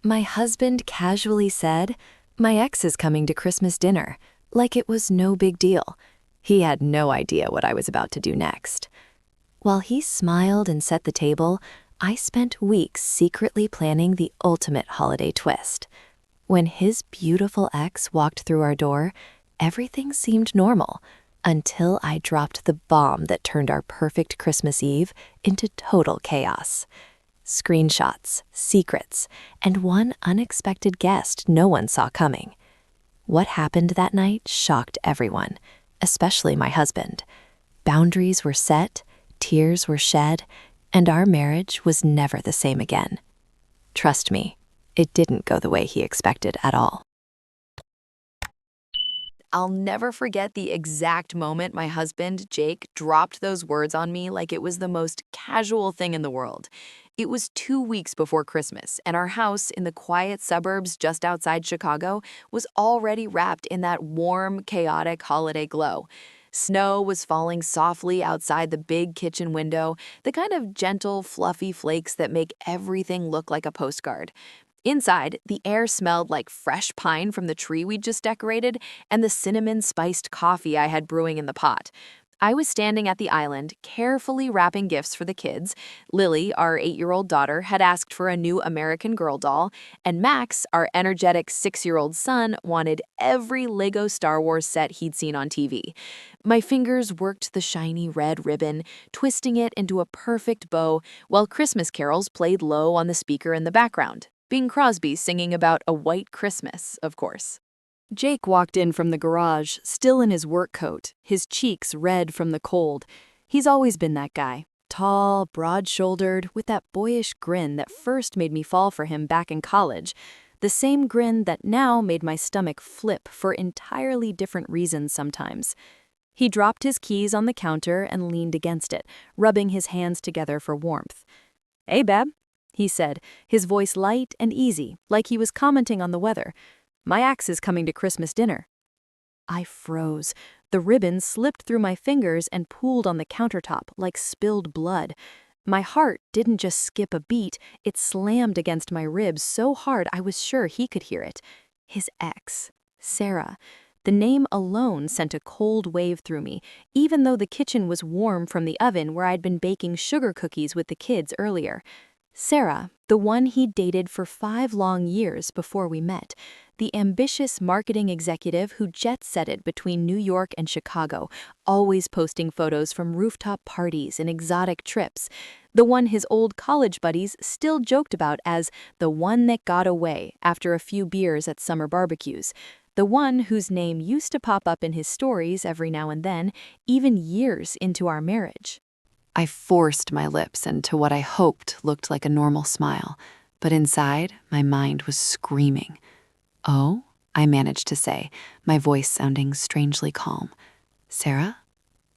My husband casually said, "My ex is coming to Christmas dinner," like it was no big deal. He had no idea what I was about to do next. While he smiled and set the table, I spent weeks secretly planning the ultimate holiday twist. When his beautiful ex walked through our door, everything seemed normal until I dropped the bomb that turned our perfect Christmas Eve into total chaos. Screenshots, secrets, and one unexpected guest no one saw coming. What happened that night shocked everyone, especially my husband. Boundaries were set, tears were shed, and our marriage was never the same again. Trust me, it didn't go the way he expected at all. I'll never forget the exact moment my husband, Jake, dropped those words on me like it was the most casual thing in the world. It was 2 weeks before Christmas, and our house in the quiet suburbs just outside Chicago was already wrapped in that warm, chaotic holiday glow. Snow was falling softly outside the big kitchen window, the kind of gentle, fluffy flakes that make everything look like a postcard. Inside, the air smelled like fresh pine from the tree we'd just decorated and the cinnamon-spiced coffee I had brewing in the pot. I was standing at the island, carefully wrapping gifts for the kids. Lily, our 8-year-old daughter, had asked for a new American Girl doll, and Max, our energetic 6-year-old son, wanted every Lego Star Wars set he'd seen on TV. My fingers worked the shiny red ribbon, twisting it into a perfect bow, while Christmas carols played low on the speaker in the background. Bing Crosby singing about a white Christmas, of course. Jake walked in from the garage, still in his work coat, his cheeks red from the cold. He's always been that guy, tall, broad-shouldered, with that boyish grin that first made me fall for him back in college, the same grin that now made my stomach flip for entirely different reasons sometimes. He dropped his keys on the counter and leaned against it, rubbing his hands together for warmth. "Hey, Bab," he said, his voice light and easy, like he was commenting on the weather. "My ex is coming to Christmas dinner." I froze. The ribbon slipped through my fingers and pooled on the countertop like spilled blood. My heart didn't just skip a beat, it slammed against my ribs so hard I was sure he could hear it. His ex, Sarah. The name alone sent a cold wave through me, even though the kitchen was warm from the oven where I'd been baking sugar cookies with the kids earlier. Sarah, the one he'd dated for 5 long years before we met, the ambitious marketing executive who jet-setted between New York and Chicago, always posting photos from rooftop parties and exotic trips, the one his old college buddies still joked about as the one that got away after a few beers at summer barbecues, the one whose name used to pop up in his stories every now and then, even years into our marriage. I forced my lips into what I hoped looked like a normal smile, but inside, my mind was screaming. "Oh?" I managed to say, my voice sounding strangely calm. "Sarah?"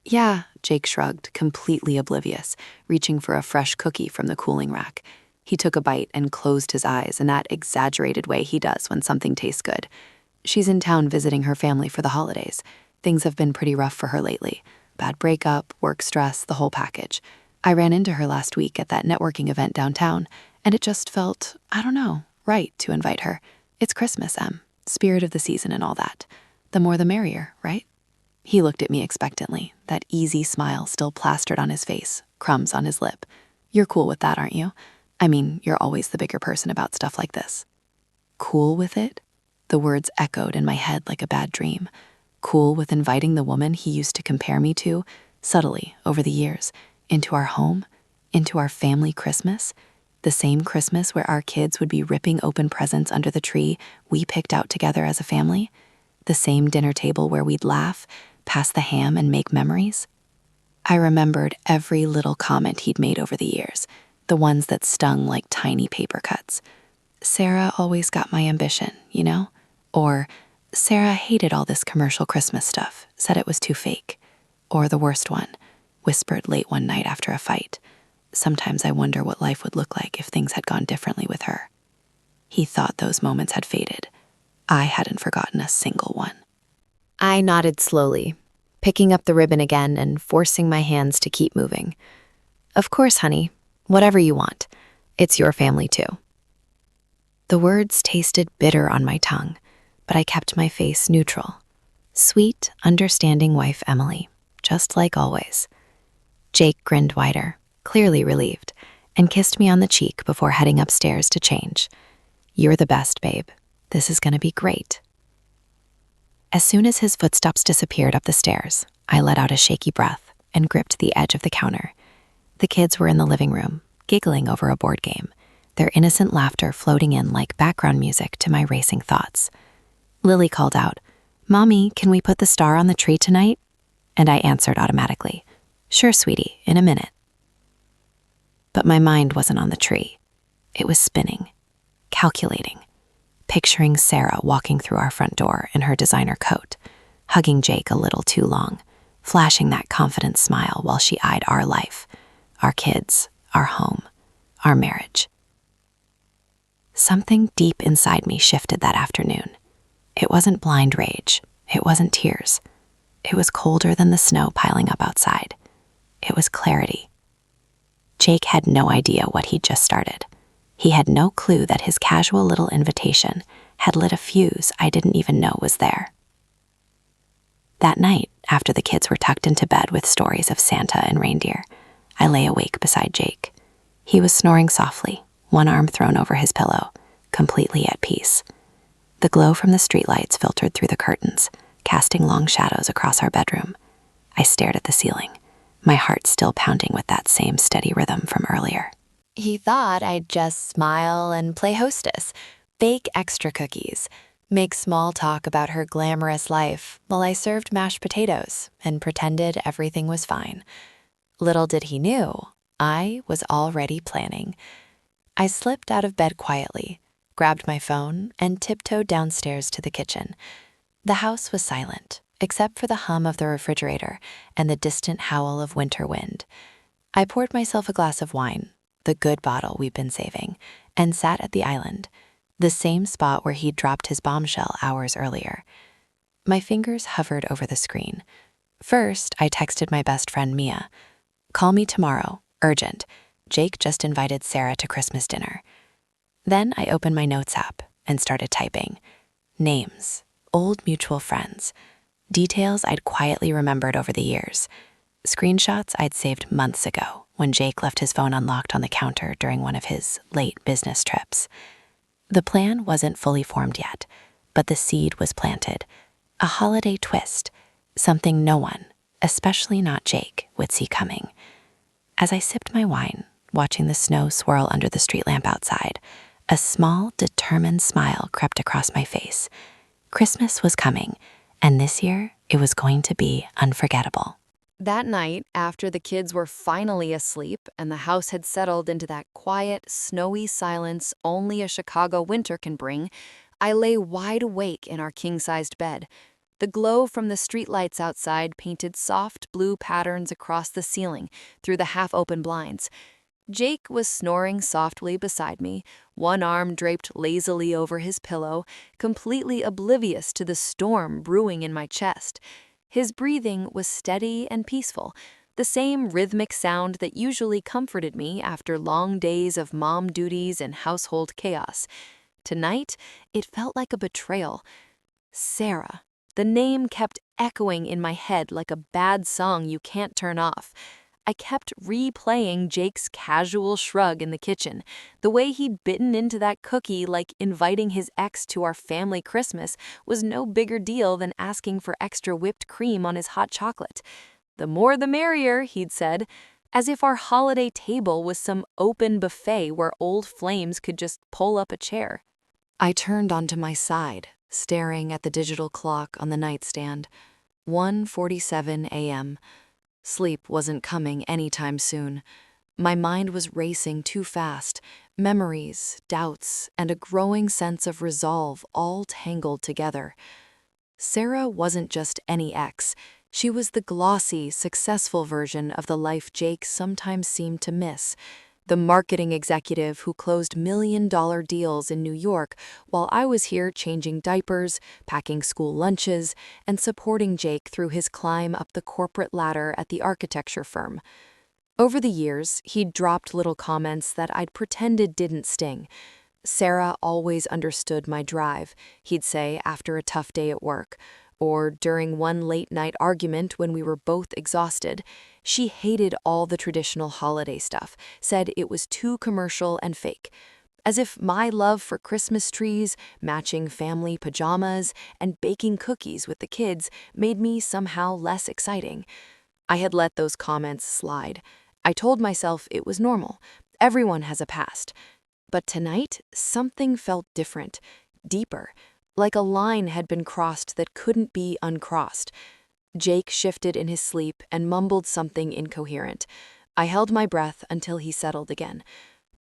"Yeah," Jake shrugged, completely oblivious, reaching for a fresh cookie from the cooling rack. He took a bite and closed his eyes in that exaggerated way he does when something tastes good. "She's in town visiting her family for the holidays. Things have been pretty rough for her lately. Bad breakup, work stress, the whole package. I ran into her last week at that networking event downtown, and it just felt, I don't know, right to invite her. It's Christmas, Em. Spirit of the season and all that. The more the merrier, right?" He looked at me expectantly, that easy smile still plastered on his face, crumbs on his lip. "You're cool with that, aren't you? I mean, you're always the bigger person about stuff like this." Cool with it? The words echoed in my head like a bad dream. Cool with inviting the woman he used to compare me to, subtly over the years, into our home, into our family Christmas, the same Christmas where our kids would be ripping open presents under the tree we picked out together as a family, the same dinner table where we'd laugh, pass the ham, and make memories. I remembered every little comment he'd made over the years, the ones that stung like tiny paper cuts. "Sarah always got my ambition, you know?" Or, "Sarah hated all this commercial Christmas stuff, said it was too fake." Or the worst one, whispered late one night after a fight, "Sometimes I wonder what life would look like if things had gone differently with her." He thought those moments had faded. I hadn't forgotten a single one. I nodded slowly, picking up the ribbon again and forcing my hands to keep moving. "Of course, honey. Whatever you want. It's your family, too." The words tasted bitter on my tongue, but I kept my face neutral. Sweet, understanding wife Emily, just like always. Jake grinned wider, clearly relieved, and kissed me on the cheek before heading upstairs to change. "You're the best, babe. This is gonna be great." As soon as his footsteps disappeared up the stairs, I let out a shaky breath and gripped the edge of the counter. The kids were in the living room, giggling over a board game, their innocent laughter floating in like background music to my racing thoughts. Lily called out, "Mommy, can we put the star on the tree tonight?" And I answered automatically, "Sure, sweetie, in a minute." But my mind wasn't on the tree. It was spinning, calculating, picturing Sarah walking through our front door in her designer coat, hugging Jake a little too long, flashing that confident smile while she eyed our life, our kids, our home, our marriage. Something deep inside me shifted that afternoon. It wasn't blind rage. It wasn't tears. It was colder than the snow piling up outside. It was clarity. Jake had no idea what he'd just started. He had no clue that his casual little invitation had lit a fuse I didn't even know was there. That night, after the kids were tucked into bed with stories of Santa and reindeer, I lay awake beside Jake. He was snoring softly, one arm thrown over his pillow, completely at peace. The glow from the streetlights filtered through the curtains, casting long shadows across our bedroom. I stared at the ceiling, my heart still pounding with that same steady rhythm from earlier. He thought I'd just smile and play hostess, bake extra cookies, make small talk about her glamorous life while I served mashed potatoes and pretended everything was fine. Little did he know, I was already planning. I slipped out of bed quietly, grabbed my phone, and tiptoed downstairs to the kitchen. The house was silent, except for the hum of the refrigerator and the distant howl of winter wind. I poured myself a glass of wine, the good bottle we'd been saving, and sat at the island, the same spot where he'd dropped his bombshell hours earlier. My fingers hovered over the screen. First, I texted my best friend Mia. "Call me tomorrow, urgent. Jake just invited Sarah to Christmas dinner." Then I opened my notes app and started typing. Names, old mutual friends, details I'd quietly remembered over the years, screenshots I'd saved months ago when Jake left his phone unlocked on the counter during one of his late business trips. The plan wasn't fully formed yet, but the seed was planted. A holiday twist, something no one, especially not Jake, would see coming. As I sipped my wine, watching the snow swirl under the street lamp outside, a small, determined smile crept across my face. Christmas was coming, and this year it was going to be unforgettable. That night, after the kids were finally asleep and the house had settled into that quiet, snowy silence only a Chicago winter can bring, I lay wide awake in our king-sized bed. The glow from the streetlights outside painted soft blue patterns across the ceiling through the half-open blinds. Jake was snoring softly beside me, one arm draped lazily over his pillow, completely oblivious to the storm brewing in my chest. His breathing was steady and peaceful, the same rhythmic sound that usually comforted me after long days of mom duties and household chaos. Tonight, it felt like a betrayal. Sarah. The name kept echoing in my head like a bad song you can't turn off. I kept replaying Jake's casual shrug in the kitchen, the way he'd bitten into that cookie like inviting his ex to our family Christmas was no bigger deal than asking for extra whipped cream on his hot chocolate. "The more the merrier," he'd said, as if our holiday table was some open buffet where old flames could just pull up a chair. I turned onto my side, staring at the digital clock on the nightstand. 1:47 a.m. Sleep wasn't coming anytime soon. My mind was racing too fast, memories, doubts, and a growing sense of resolve all tangled together. Sarah wasn't just any ex. She was the glossy, successful version of the life Jake sometimes seemed to miss. The marketing executive who closed million-dollar deals in New York while I was here changing diapers, packing school lunches, and supporting Jake through his climb up the corporate ladder at the architecture firm. Over the years, he'd dropped little comments that I'd pretended didn't sting. Sarah always understood my drive, he'd say after a tough day at work, or during one late-night argument when we were both exhausted. She hated all the traditional holiday stuff, said it was too commercial and fake. As if my love for Christmas trees, matching family pajamas, and baking cookies with the kids made me somehow less exciting. I had let those comments slide. I told myself it was normal. Everyone has a past. But tonight, something felt different, deeper, like a line had been crossed that couldn't be uncrossed. Jake shifted in his sleep and mumbled something incoherent. I held my breath until he settled again.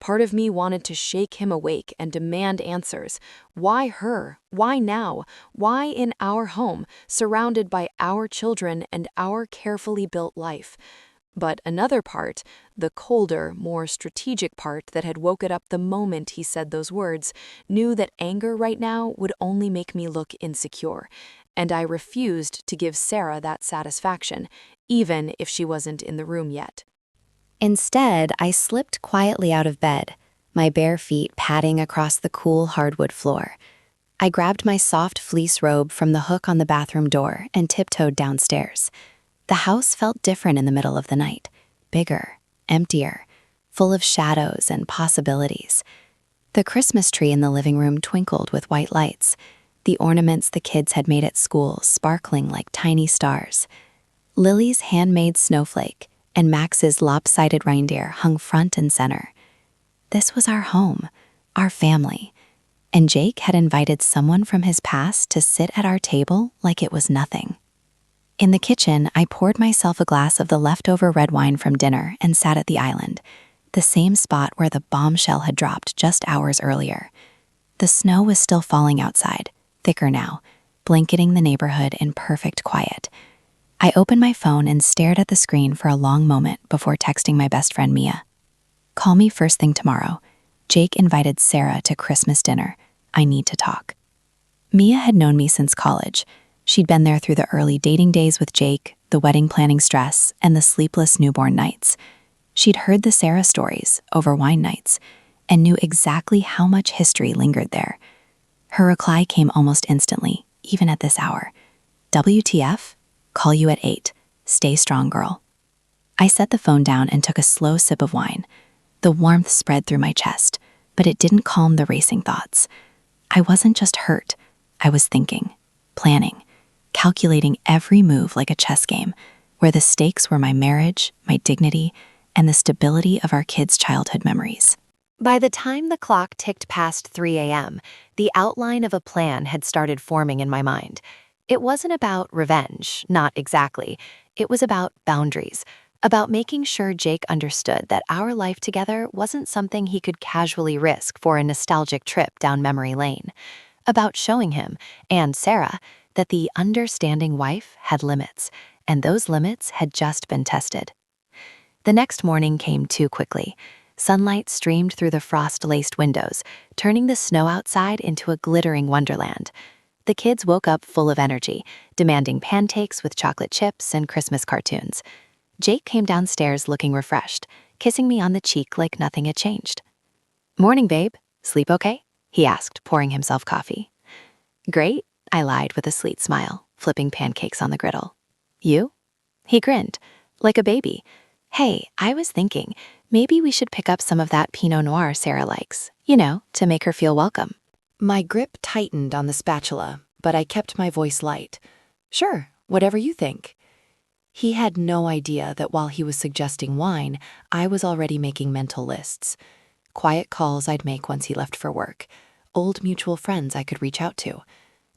Part of me wanted to shake him awake and demand answers. Why her? Why now? Why in our home, surrounded by our children and our carefully built life? But another part, the colder, more strategic part that had woken up the moment he said those words, knew that anger right now would only make me look insecure, and I refused to give Sarah that satisfaction, even if she wasn't in the room yet. Instead, I slipped quietly out of bed, my bare feet padding across the cool hardwood floor. I grabbed my soft fleece robe from the hook on the bathroom door and tiptoed downstairs. The house felt different in the middle of the night, bigger, emptier, full of shadows and possibilities. The Christmas tree in the living room twinkled with white lights, the ornaments the kids had made at school sparkling like tiny stars. Lily's handmade snowflake and Max's lopsided reindeer hung front and center. This was our home, our family, and Jake had invited someone from his past to sit at our table like it was nothing. In the kitchen, I poured myself a glass of the leftover red wine from dinner and sat at the island, the same spot where the bombshell had dropped just hours earlier. The snow was still falling outside, thicker now, blanketing the neighborhood in perfect quiet. I opened my phone and stared at the screen for a long moment before texting my best friend Mia. "Call me first thing tomorrow. Jake invited Sarah to Christmas dinner. I need to talk." Mia had known me since college. She'd been there through the early dating days with Jake, the wedding planning stress, and the sleepless newborn nights. She'd heard the Sarah stories over wine nights and knew exactly how much history lingered there. Her reply came almost instantly, even at this hour. "WTF? Call you at 8. Stay strong, girl." I set the phone down and took a slow sip of wine. The warmth spread through my chest, but it didn't calm the racing thoughts. I wasn't just hurt. I was thinking, planning, calculating every move like a chess game, where the stakes were my marriage, my dignity, and the stability of our kids' childhood memories. By the time the clock ticked past 3 a.m., the outline of a plan had started forming in my mind. It wasn't about revenge, not exactly. It was about boundaries, about making sure Jake understood that our life together wasn't something he could casually risk for a nostalgic trip down memory lane. About showing him, and Sarah, that the understanding wife had limits, and those limits had just been tested. The next morning came too quickly. Sunlight streamed through the frost-laced windows, turning the snow outside into a glittering wonderland. The kids woke up full of energy, demanding pancakes with chocolate chips and Christmas cartoons. Jake came downstairs looking refreshed, kissing me on the cheek like nothing had changed. "Morning, babe. Sleep okay?" he asked, pouring himself coffee. "Great," I lied with a sweet smile, flipping pancakes on the griddle. "You?" He grinned, like a baby. "Hey, I was thinking, maybe we should pick up some of that Pinot Noir Sarah likes, to make her feel welcome." My grip tightened on the spatula, but I kept my voice light. "Sure, whatever you think." He had no idea that while he was suggesting wine, I was already making mental lists. Quiet calls I'd make once he left for work, old mutual friends I could reach out to,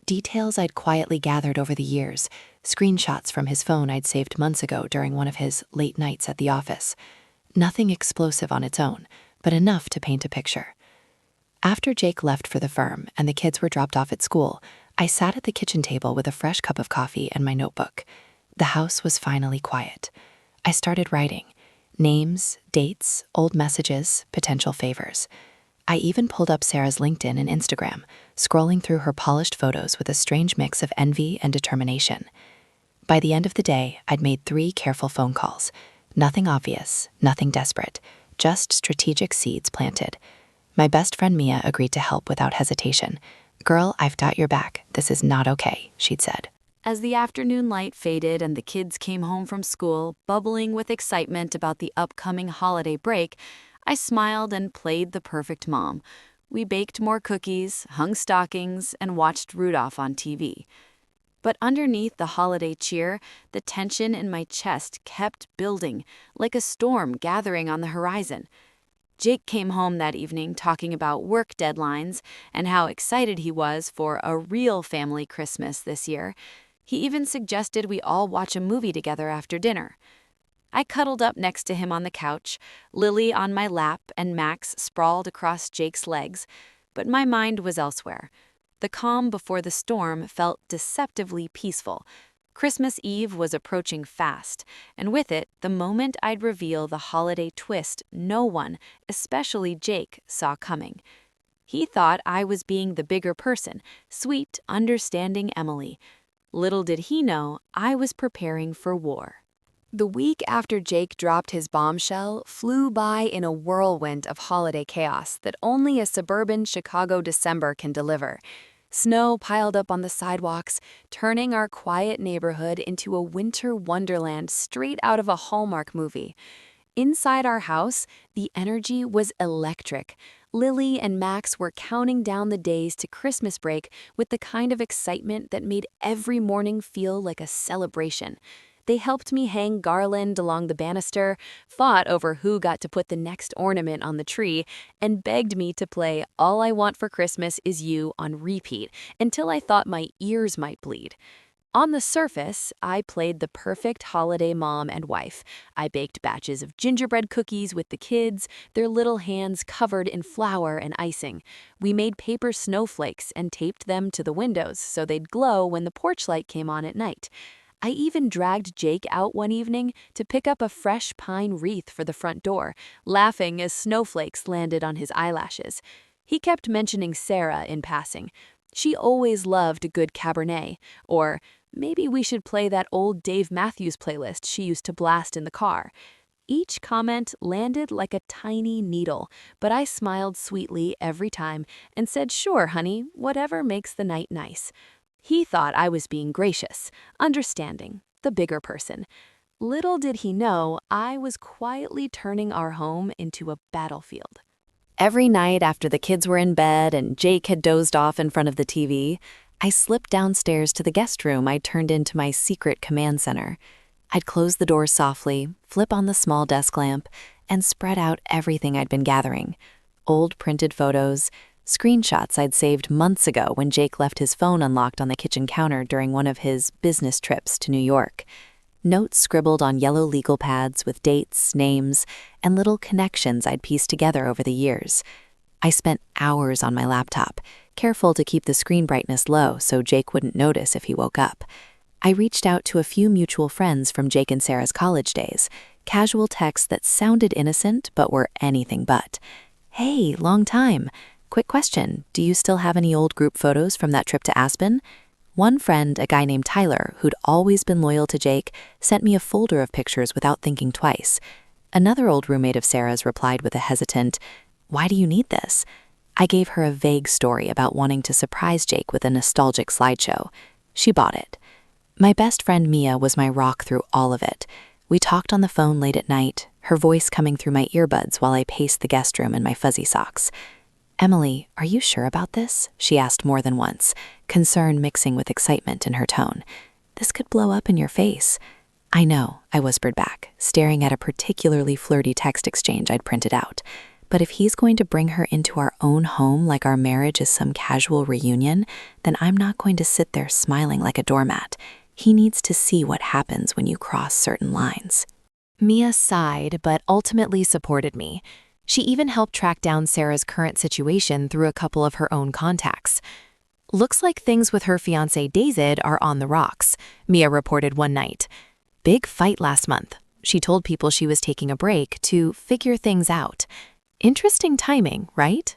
details I'd quietly gathered over the years, screenshots from his phone I'd saved months ago during one of his late nights at the office. Nothing explosive on its own, but enough to paint a picture. After Jake left for the firm and the kids were dropped off at school, I sat at the kitchen table with a fresh cup of coffee and my notebook. The house was finally quiet. I started writing. Names, dates, old messages, potential favors. I even pulled up Sarah's LinkedIn and Instagram, scrolling through her polished photos with a strange mix of envy and determination. By the end of the day, I'd made 3 careful phone calls. Nothing obvious, nothing desperate, just strategic seeds planted. My best friend Mia agreed to help without hesitation. "Girl, I've got your back. This is not okay," she'd said. As the afternoon light faded and the kids came home from school, bubbling with excitement about the upcoming holiday break, I smiled and played the perfect mom. We baked more cookies, hung stockings, and watched Rudolph on TV. But underneath the holiday cheer, the tension in my chest kept building, like a storm gathering on the horizon. Jake came home that evening talking about work deadlines and how excited he was for a real family Christmas this year. He even suggested we all watch a movie together after dinner. I cuddled up next to him on the couch, Lily on my lap and Max sprawled across Jake's legs, but my mind was elsewhere. The calm before the storm felt deceptively peaceful. Christmas Eve was approaching fast, and with it, the moment I'd reveal the holiday twist no one, especially Jake, saw coming. He thought I was being the bigger person, sweet, understanding Emily. Little did he know I was preparing for war. The week after Jake dropped his bombshell flew by in a whirlwind of holiday chaos that only a suburban Chicago December can deliver. Snow piled up on the sidewalks, turning our quiet neighborhood into a winter wonderland straight out of a Hallmark movie. Inside our house, the energy was electric. Lily and Max were counting down the days to Christmas break with the kind of excitement that made every morning feel like a celebration. They helped me hang garland along the banister, fought over who got to put the next ornament on the tree, and begged me to play All I Want for Christmas Is You on repeat until I thought my ears might bleed. On the surface, I played the perfect holiday mom and wife. I baked batches of gingerbread cookies with the kids, their little hands covered in flour and icing. We made paper snowflakes and taped them to the windows so they'd glow when the porch light came on at night. I even dragged Jake out one evening to pick up a fresh pine wreath for the front door, laughing as snowflakes landed on his eyelashes. He kept mentioning Sarah in passing. She always loved a good Cabernet, or maybe we should play that old Dave Matthews playlist she used to blast in the car. Each comment landed like a tiny needle, but I smiled sweetly every time and said, "Sure, honey, whatever makes the night nice." He thought I was being gracious, understanding, the bigger person. Little did he know I was quietly turning our home into a battlefield. Every night after the kids were in bed and Jake had dozed off in front of the TV, I slipped downstairs to the guest room I'd turned into my secret command center. I'd close the door softly, flip on the small desk lamp, and spread out everything I'd been gathering. Old printed photos, screenshots I'd saved months ago when Jake left his phone unlocked on the kitchen counter during one of his business trips to New York. Notes scribbled on yellow legal pads with dates, names, and little connections I'd pieced together over the years. I spent hours on my laptop, careful to keep the screen brightness low so Jake wouldn't notice if he woke up. I reached out to a few mutual friends from Jake and Sarah's college days, casual texts that sounded innocent but were anything but. "Hey, long time. Quick question, do you still have any old group photos from that trip to Aspen?" One friend, a guy named Tyler, who'd always been loyal to Jake, sent me a folder of pictures without thinking twice. Another old roommate of Sarah's replied with a hesitant, "Why do you need this?" I gave her a vague story about wanting to surprise Jake with a nostalgic slideshow. She bought it. My best friend Mia was my rock through all of it. We talked on the phone late at night, her voice coming through my earbuds while I paced the guest room in my fuzzy socks. "Emily, are you sure about this?" she asked more than once, concern mixing with excitement in her tone. "This could blow up in your face." "I know," I whispered back, staring at a particularly flirty text exchange I'd printed out. "But if he's going to bring her into our own home like our marriage is some casual reunion, then I'm not going to sit there smiling like a doormat. He needs to see what happens when you cross certain lines." Mia sighed, but ultimately supported me. She even helped track down Sarah's current situation through a couple of her own contacts. "Looks like things with her fiancé David are on the rocks," Mia reported one night. "Big fight last month. She told people she was taking a break to figure things out. Interesting timing, right?"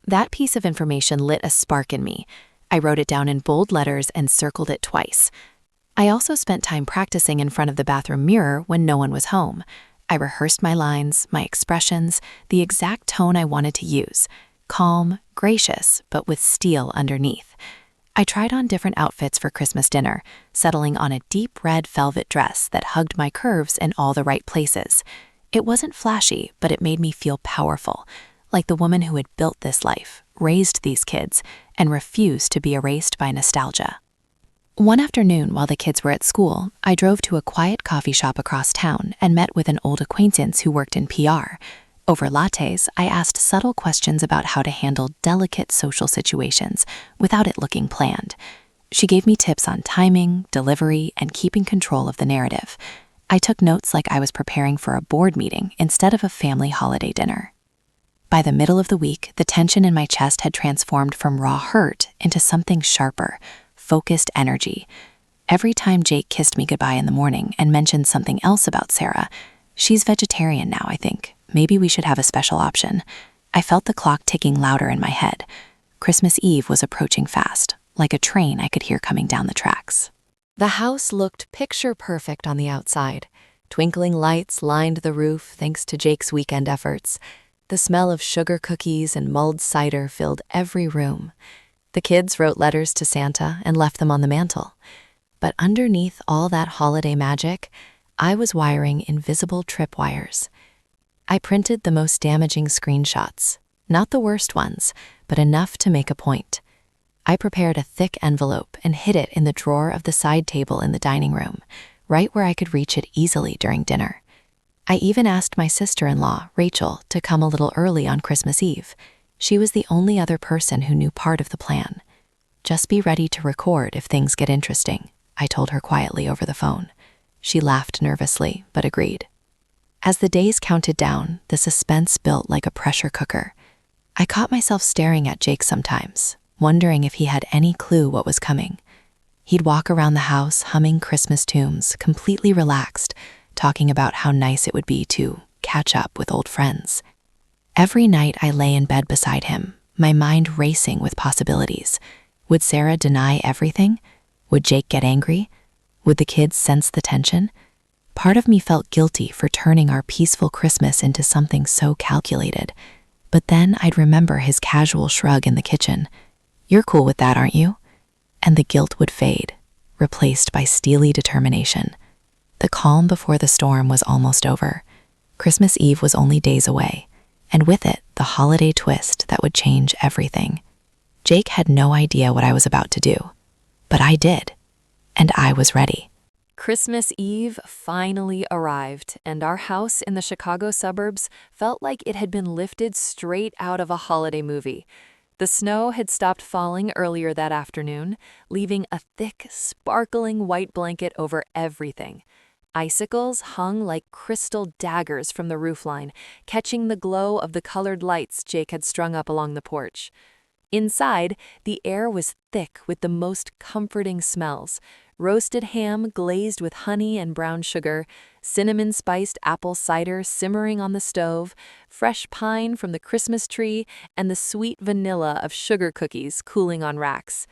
That piece of information lit a spark in me. I wrote it down in bold letters and circled it twice. I also spent time practicing in front of the bathroom mirror when no one was home. I rehearsed my lines, my expressions, the exact tone I wanted to use. Calm, gracious, but with steel underneath. I tried on different outfits for Christmas dinner, settling on a deep red velvet dress that hugged my curves in all the right places. It wasn't flashy, but it made me feel powerful, like the woman who had built this life, raised these kids, and refused to be erased by nostalgia. One afternoon, while the kids were at school, I drove to a quiet coffee shop across town and met with an old acquaintance who worked in PR. Over lattes, I asked subtle questions about how to handle delicate social situations without it looking planned. She gave me tips on timing, delivery, and keeping control of the narrative. I took notes like I was preparing for a board meeting instead of a family holiday dinner. By the middle of the week, the tension in my chest had transformed from raw hurt into something sharper, focused energy. Every time Jake kissed me goodbye in the morning and mentioned something else about Sarah, she's vegetarian now, I think. Maybe we should have a special option. I felt the clock ticking louder in my head. Christmas Eve was approaching fast, like a train I could hear coming down the tracks. The house looked picture perfect on the outside. Twinkling lights lined the roof thanks to Jake's weekend efforts. The smell of sugar cookies and mulled cider filled every room. The kids wrote letters to Santa and left them on the mantel. But underneath all that holiday magic, I was wiring invisible tripwires. I printed the most damaging screenshots, not the worst ones, but enough to make a point. I prepared a thick envelope and hid it in the drawer of the side table in the dining room, right where I could reach it easily during dinner. I even asked my sister-in-law, Rachel, to come a little early on Christmas Eve. She was the only other person who knew part of the plan. "Just be ready to record if things get interesting," I told her quietly over the phone. She laughed nervously, but agreed. As the days counted down, the suspense built like a pressure cooker. I caught myself staring at Jake sometimes, wondering if he had any clue what was coming. He'd walk around the house humming Christmas tunes, completely relaxed, talking about how nice it would be to catch up with old friends. Every night I lay in bed beside him, my mind racing with possibilities. Would Sarah deny everything? Would Jake get angry? Would the kids sense the tension? Part of me felt guilty for turning our peaceful Christmas into something so calculated. But then I'd remember his casual shrug in the kitchen. "You're cool with that, aren't you?" And the guilt would fade, replaced by steely determination. The calm before the storm was almost over. Christmas Eve was only days away, and with it, the holiday twist that would change everything. Jake had no idea what I was about to do, but I did, and I was ready. Christmas Eve finally arrived, and our house in the Chicago suburbs felt like it had been lifted straight out of a holiday movie. The snow had stopped falling earlier that afternoon, leaving a thick, sparkling white blanket over everything. Icicles hung like crystal daggers from the roofline, catching the glow of the colored lights Jake had strung up along the porch. Inside, the air was thick with the most comforting smells. Roasted ham glazed with honey and brown sugar, cinnamon-spiced apple cider simmering on the stove, fresh pine from the Christmas tree, and the sweet vanilla of sugar cookies cooling on racks.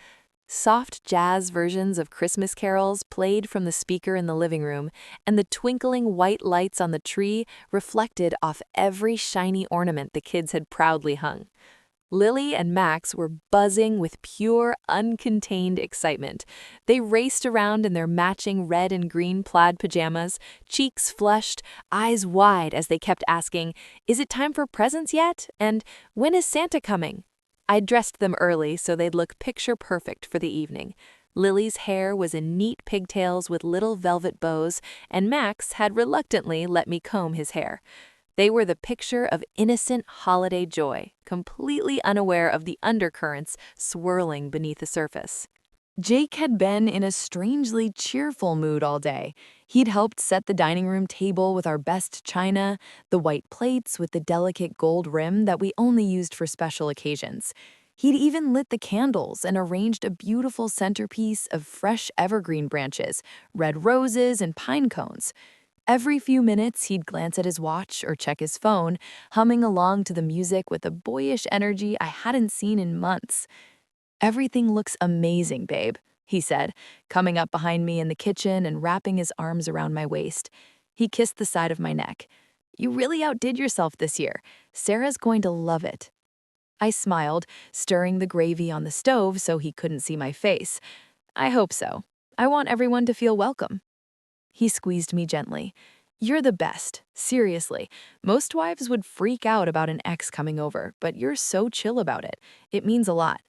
Soft jazz versions of Christmas carols played from the speaker in the living room, and the twinkling white lights on the tree reflected off every shiny ornament the kids had proudly hung. Lily and Max were buzzing with pure, uncontained excitement. They raced around in their matching red and green plaid pajamas, cheeks flushed, eyes wide as they kept asking, "Is it time for presents yet?" And "When is Santa coming?" I'd dressed them early so they'd look picture perfect for the evening. Lily's hair was in neat pigtails with little velvet bows, and Max had reluctantly let me comb his hair. They were the picture of innocent holiday joy, completely unaware of the undercurrents swirling beneath the surface. Jake had been in a strangely cheerful mood all day. He'd helped set the dining room table with our best china, the white plates with the delicate gold rim that we only used for special occasions. He'd even lit the candles and arranged a beautiful centerpiece of fresh evergreen branches, red roses, and pine cones. Every few minutes, he'd glance at his watch or check his phone, humming along to the music with a boyish energy I hadn't seen in months. "Everything looks amazing, babe," he said, coming up behind me in the kitchen and wrapping his arms around my waist. He kissed the side of my neck. You really outdid yourself this year. Sarah's going to love it. I smiled, stirring the gravy on the stove so he couldn't see my face. I hope so. I want everyone to feel welcome. He squeezed me gently. You're the best, seriously. Most wives would freak out about an ex coming over, but you're so chill about it. It means a lot.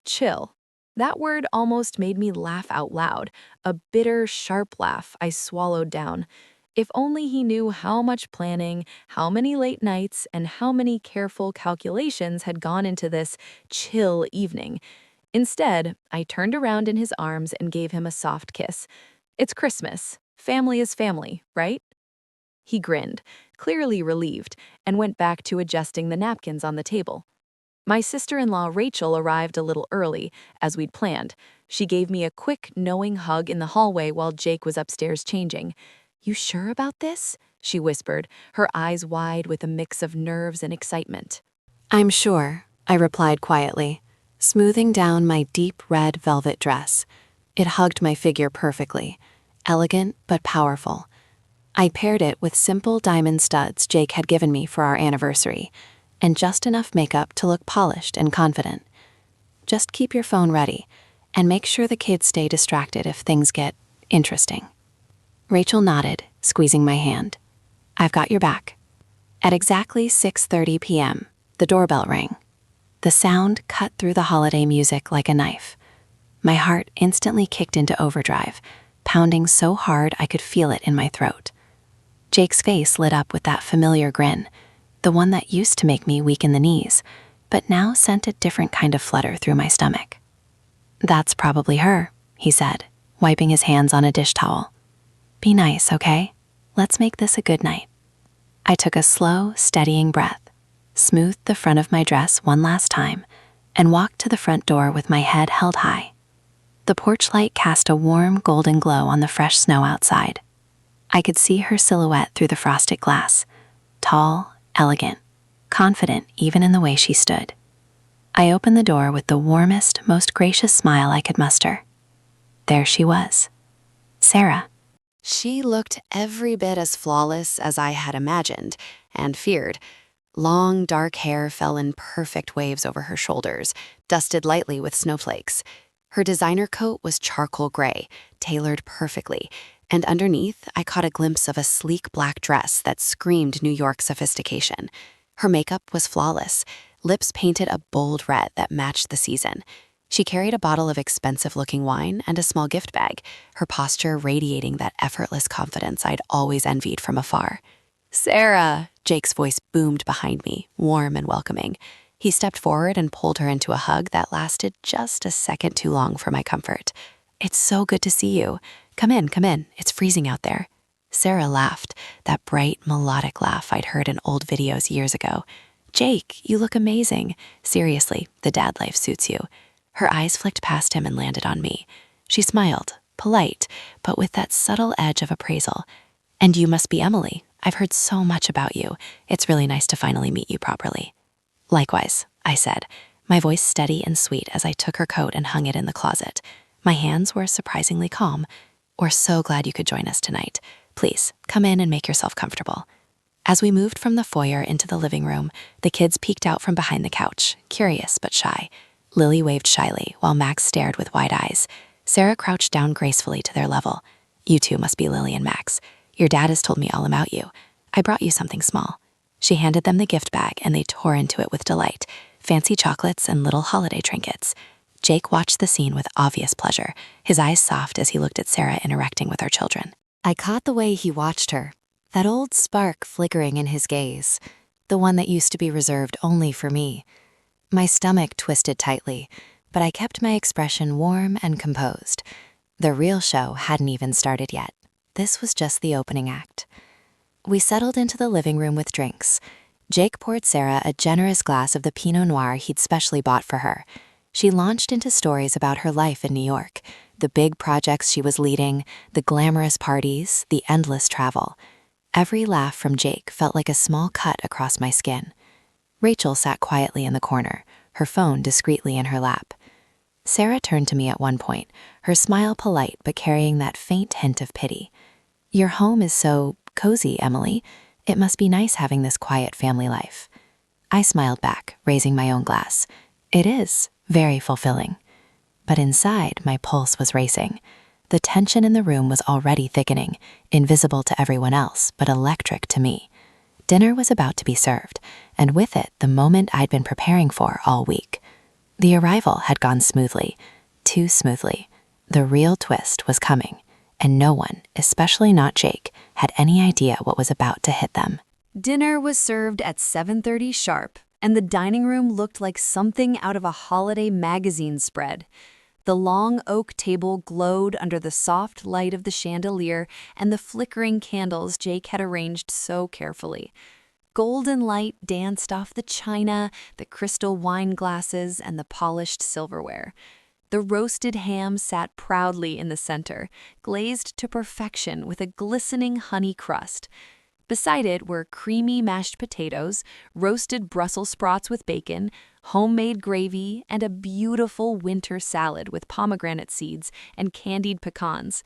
Chill. That word almost made me laugh out loud, a bitter, sharp laugh I swallowed down. If only he knew how much planning, how many late nights, and how many careful calculations had gone into this chill evening. Instead, I turned around in his arms and gave him a soft kiss. It's Christmas. Family is family, right? He grinned, clearly relieved, and went back to adjusting the napkins on the table. My sister-in-law Rachel arrived a little early, as we'd planned. She gave me a quick, knowing hug in the hallway while Jake was upstairs changing. You sure about this? She whispered, her eyes wide with a mix of nerves and excitement. I'm sure, I replied quietly, smoothing down my deep red velvet dress. It hugged my figure perfectly, elegant but powerful. I paired it with simple diamond studs Jake had given me for our anniversary, and just enough makeup to look polished and confident. Just keep your phone ready, and make sure the kids stay distracted if things get interesting. Rachel nodded, squeezing my hand. I've got your back. At exactly 6:30 p.m., the doorbell rang. The sound cut through the holiday music like a knife. My heart instantly kicked into overdrive, pounding so hard I could feel it in my throat. Jake's face lit up with that familiar grin, the one that used to make me weak in the knees, but now sent a different kind of flutter through my stomach. That's probably her, he said, wiping his hands on a dish towel. Be nice, okay? Let's make this a good night. I took a slow, steadying breath, smoothed the front of my dress one last time, and walked to the front door with my head held high. The porch light cast a warm, golden glow on the fresh snow outside. I could see her silhouette through the frosted glass, tall, elegant, confident even in the way she stood. I opened the door with the warmest, most gracious smile I could muster. There she was, Sarah. She looked every bit as flawless as I had imagined and feared. Long, dark hair fell in perfect waves over her shoulders, dusted lightly with snowflakes. Her designer coat was charcoal gray, tailored perfectly, and underneath I caught a glimpse of a sleek black dress that screamed New York sophistication. Her makeup was flawless, lips painted a bold red that matched the season. She carried a bottle of expensive-looking wine and a small gift bag, her posture radiating that effortless confidence I'd always envied from afar. Sarah, Jake's voice boomed behind me, warm and welcoming. He stepped forward and pulled her into a hug that lasted just a second too long for my comfort. It's so good to see you. Come in, come in. It's freezing out there. Sarah laughed, that bright, melodic laugh I'd heard in old videos years ago. Jake, you look amazing. Seriously, the dad life suits you. Her eyes flicked past him and landed on me. She smiled, polite, but with that subtle edge of appraisal. And you must be Emily. I've heard so much about you. It's really nice to finally meet you properly. Likewise, I said, my voice steady and sweet as I took her coat and hung it in the closet. My hands were surprisingly calm. We're so glad you could join us tonight. Please, come in and make yourself comfortable. As we moved from the foyer into the living room, the kids peeked out from behind the couch, curious but shy. Lily waved shyly, while Max stared with wide eyes. Sarah crouched down gracefully to their level. You two must be Lily and Max. Your dad has told me all about you. I brought you something small. She handed them the gift bag, and they tore into it with delight, fancy chocolates and little holiday trinkets. Jake watched the scene with obvious pleasure, his eyes soft as he looked at Sarah interacting with our children. I caught the way he watched her, that old spark flickering in his gaze, the one that used to be reserved only for me. My stomach twisted tightly, but I kept my expression warm and composed. The real show hadn't even started yet. This was just the opening act. We settled into the living room with drinks. Jake poured Sarah a generous glass of the Pinot Noir he'd specially bought for her. She launched into stories about her life in New York, the big projects she was leading, the glamorous parties, the endless travel. Every laugh from Jake felt like a small cut across my skin. Rachel sat quietly in the corner, her phone discreetly in her lap. Sarah turned to me at one point, her smile polite but carrying that faint hint of pity. Your home is so cozy, Emily. It must be nice having this quiet family life. I smiled back, raising my own glass. It is very fulfilling. But inside, my pulse was racing. The tension in the room was already thickening, invisible to everyone else, but electric to me. Dinner was about to be served, and with it, the moment I'd been preparing for all week. The arrival had gone smoothly, too smoothly. The real twist was coming, and no one, especially not Jake, had any idea what was about to hit them. Dinner was served at 7:30 sharp, and the dining room looked like something out of a holiday magazine spread. The long oak table glowed under the soft light of the chandelier and the flickering candles Jake had arranged so carefully. Golden light danced off the china, the crystal wine glasses, and the polished silverware. The roasted ham sat proudly in the center, glazed to perfection with a glistening honey crust. Beside it were creamy mashed potatoes, roasted Brussels sprouts with bacon, homemade gravy, and a beautiful winter salad with pomegranate seeds and candied pecans.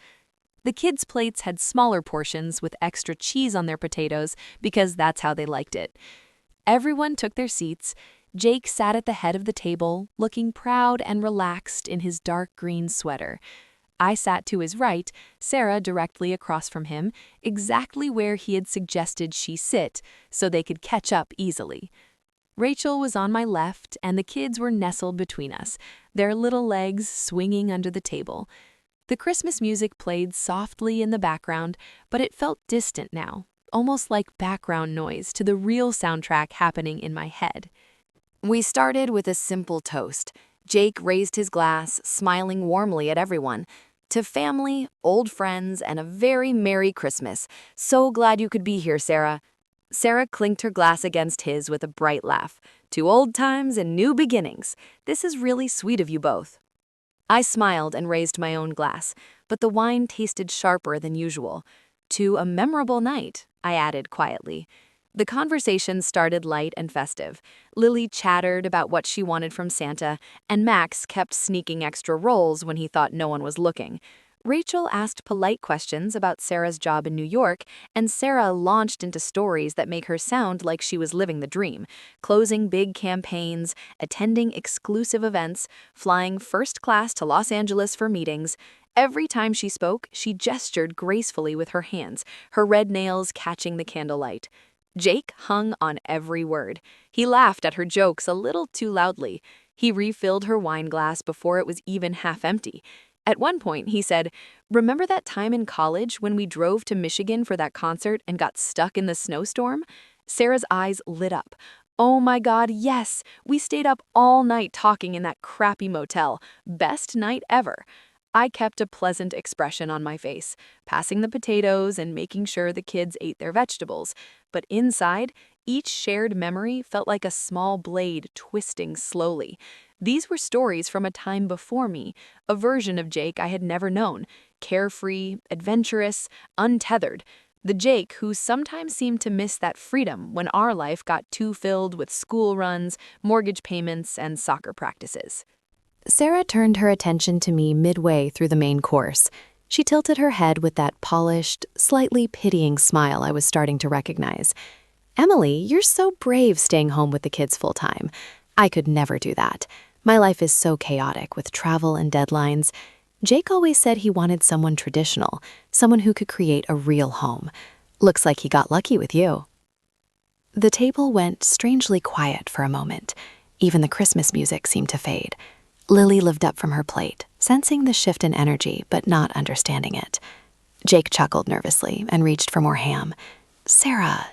The kids' plates had smaller portions with extra cheese on their potatoes because that's how they liked it. Everyone took their seats. Jake sat at the head of the table, looking proud and relaxed in his dark green sweater. I sat to his right, Sarah directly across from him, exactly where he had suggested she sit, so they could catch up easily. Rachel was on my left, and the kids were nestled between us, their little legs swinging under the table. The Christmas music played softly in the background, but it felt distant now, almost like background noise to the real soundtrack happening in my head. We started with a simple toast. Jake raised his glass, smiling warmly at everyone. To family, old friends, and a very Merry Christmas. So glad you could be here, Sarah. Sarah clinked her glass against his with a bright laugh. To old times and new beginnings. This is really sweet of you both. I smiled and raised my own glass, but the wine tasted sharper than usual. To a memorable night, I added quietly. The conversation started light and festive. Lily chattered about what she wanted from Santa, and Max kept sneaking extra rolls when he thought no one was looking. Rachel asked polite questions about Sarah's job in New York, and Sarah launched into stories that make her sound like she was living the dream, closing big campaigns, attending exclusive events, flying first class to Los Angeles for meetings. Every time she spoke, she gestured gracefully with her hands, her red nails catching the candlelight. Jake hung on every word. He laughed at her jokes a little too loudly. He refilled her wine glass before it was even half empty. At one point, he said, "Remember that time in college when we drove to Michigan for that concert and got stuck in the snowstorm?" Sarah's eyes lit up. "Oh my God, yes! We stayed up all night talking in that crappy motel. Best night ever." I kept a pleasant expression on my face, passing the potatoes and making sure the kids ate their vegetables. But inside, each shared memory felt like a small blade twisting slowly. These were stories from a time before me, a version of Jake I had never known, carefree, adventurous, untethered. The Jake who sometimes seemed to miss that freedom when our life got too filled with school runs, mortgage payments, and soccer practices. Sarah turned her attention to me midway through the main course. She tilted her head with that polished, slightly pitying smile I was starting to recognize. "Emily, you're so brave staying home with the kids full-time. I could never do that. My life is so chaotic with travel and deadlines. Jake always said he wanted someone traditional, someone who could create a real home. Looks like he got lucky with you." The table went strangely quiet for a moment. Even the Christmas music seemed to fade. Lily lived up from her plate, sensing the shift in energy but not understanding it. Jake chuckled nervously and reached for more ham. "Sarah."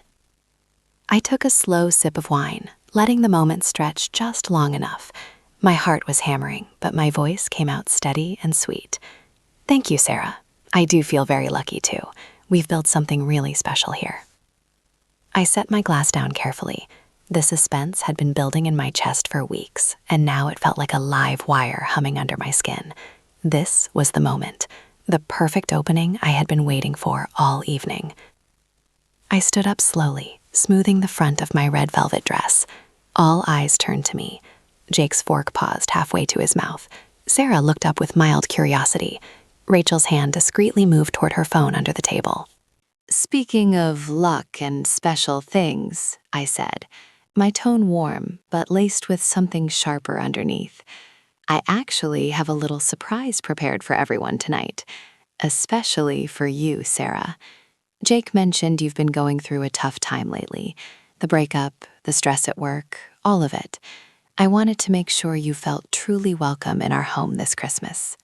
I took a slow sip of wine, letting the moment stretch just long enough. My heart was hammering, but my voice came out steady and sweet. "Thank you, Sarah. I do feel very lucky too. We've built something really special here." I set my glass down carefully. The suspense had been building in my chest for weeks, and now it felt like a live wire humming under my skin. This was the moment, the perfect opening I had been waiting for all evening. I stood up slowly, smoothing the front of my red velvet dress. All eyes turned to me. Jake's fork paused halfway to his mouth. Sarah looked up with mild curiosity. Rachel's hand discreetly moved toward her phone under the table. Speaking of luck and special things, I said, my tone warm but laced with something sharper underneath. I actually have a little surprise prepared for everyone tonight, especially for you, Sarah. Jake mentioned you've been going through a tough time lately. The breakup, the stress at work, all of it. I wanted to make sure you felt truly welcome in our home this Christmas.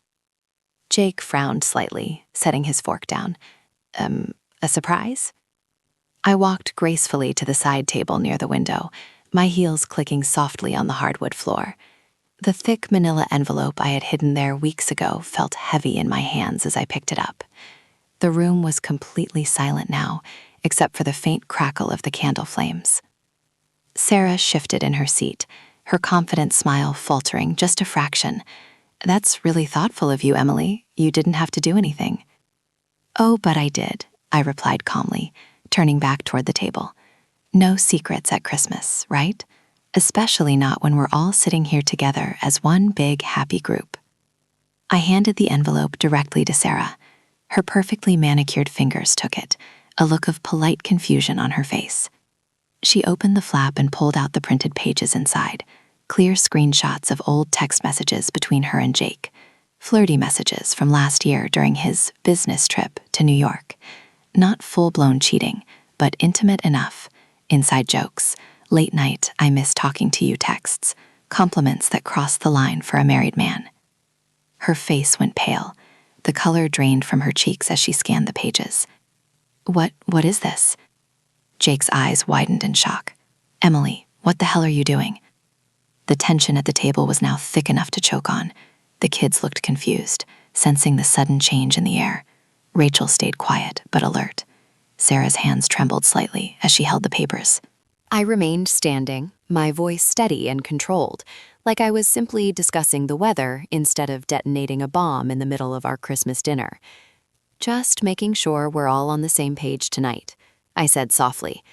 Jake frowned slightly, setting his fork down. A surprise? I walked gracefully to the side table near the window, my heels clicking softly on the hardwood floor. The thick manila envelope I had hidden there weeks ago felt heavy in my hands as I picked it up. The room was completely silent now, except for the faint crackle of the candle flames. Sarah shifted in her seat, her confident smile faltering just a fraction. That's really thoughtful of you, Emily. You didn't have to do anything. Oh, but I did, I replied calmly, turning back toward the table. No secrets at Christmas, right? Especially not when we're all sitting here together as one big happy group. I handed the envelope directly to Sarah. Her perfectly manicured fingers took it, a look of polite confusion on her face. She opened the flap and pulled out the printed pages inside, clear screenshots of old text messages between her and Jake, flirty messages from last year during his business trip to New York. Not full-blown cheating, but intimate enough. Inside jokes, late night I miss talking to you texts, compliments that crossed the line for a married man. Her face went pale. The color drained from her cheeks as she scanned the pages. What is this? Jake's eyes widened in shock. Emily, what the hell are you doing? The tension at the table was now thick enough to choke on. The kids looked confused, sensing the sudden change in the air. Rachel stayed quiet, but alert. Sarah's hands trembled slightly as she held the papers. I remained standing, my voice steady and controlled, like I was simply discussing the weather instead of detonating a bomb in the middle of our Christmas dinner. Just making sure we're all on the same page tonight, I said softly,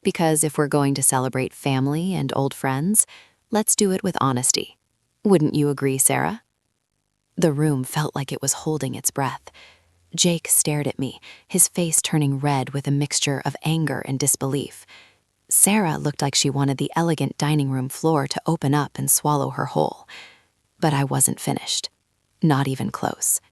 because if we're going to celebrate family and old friends, let's do it with honesty. Wouldn't you agree, Sarah? The room felt like it was holding its breath. Jake stared at me, his face turning red with a mixture of anger and disbelief. Sarah looked like she wanted the elegant dining room floor to open up and swallow her whole. But I wasn't finished. Not even close.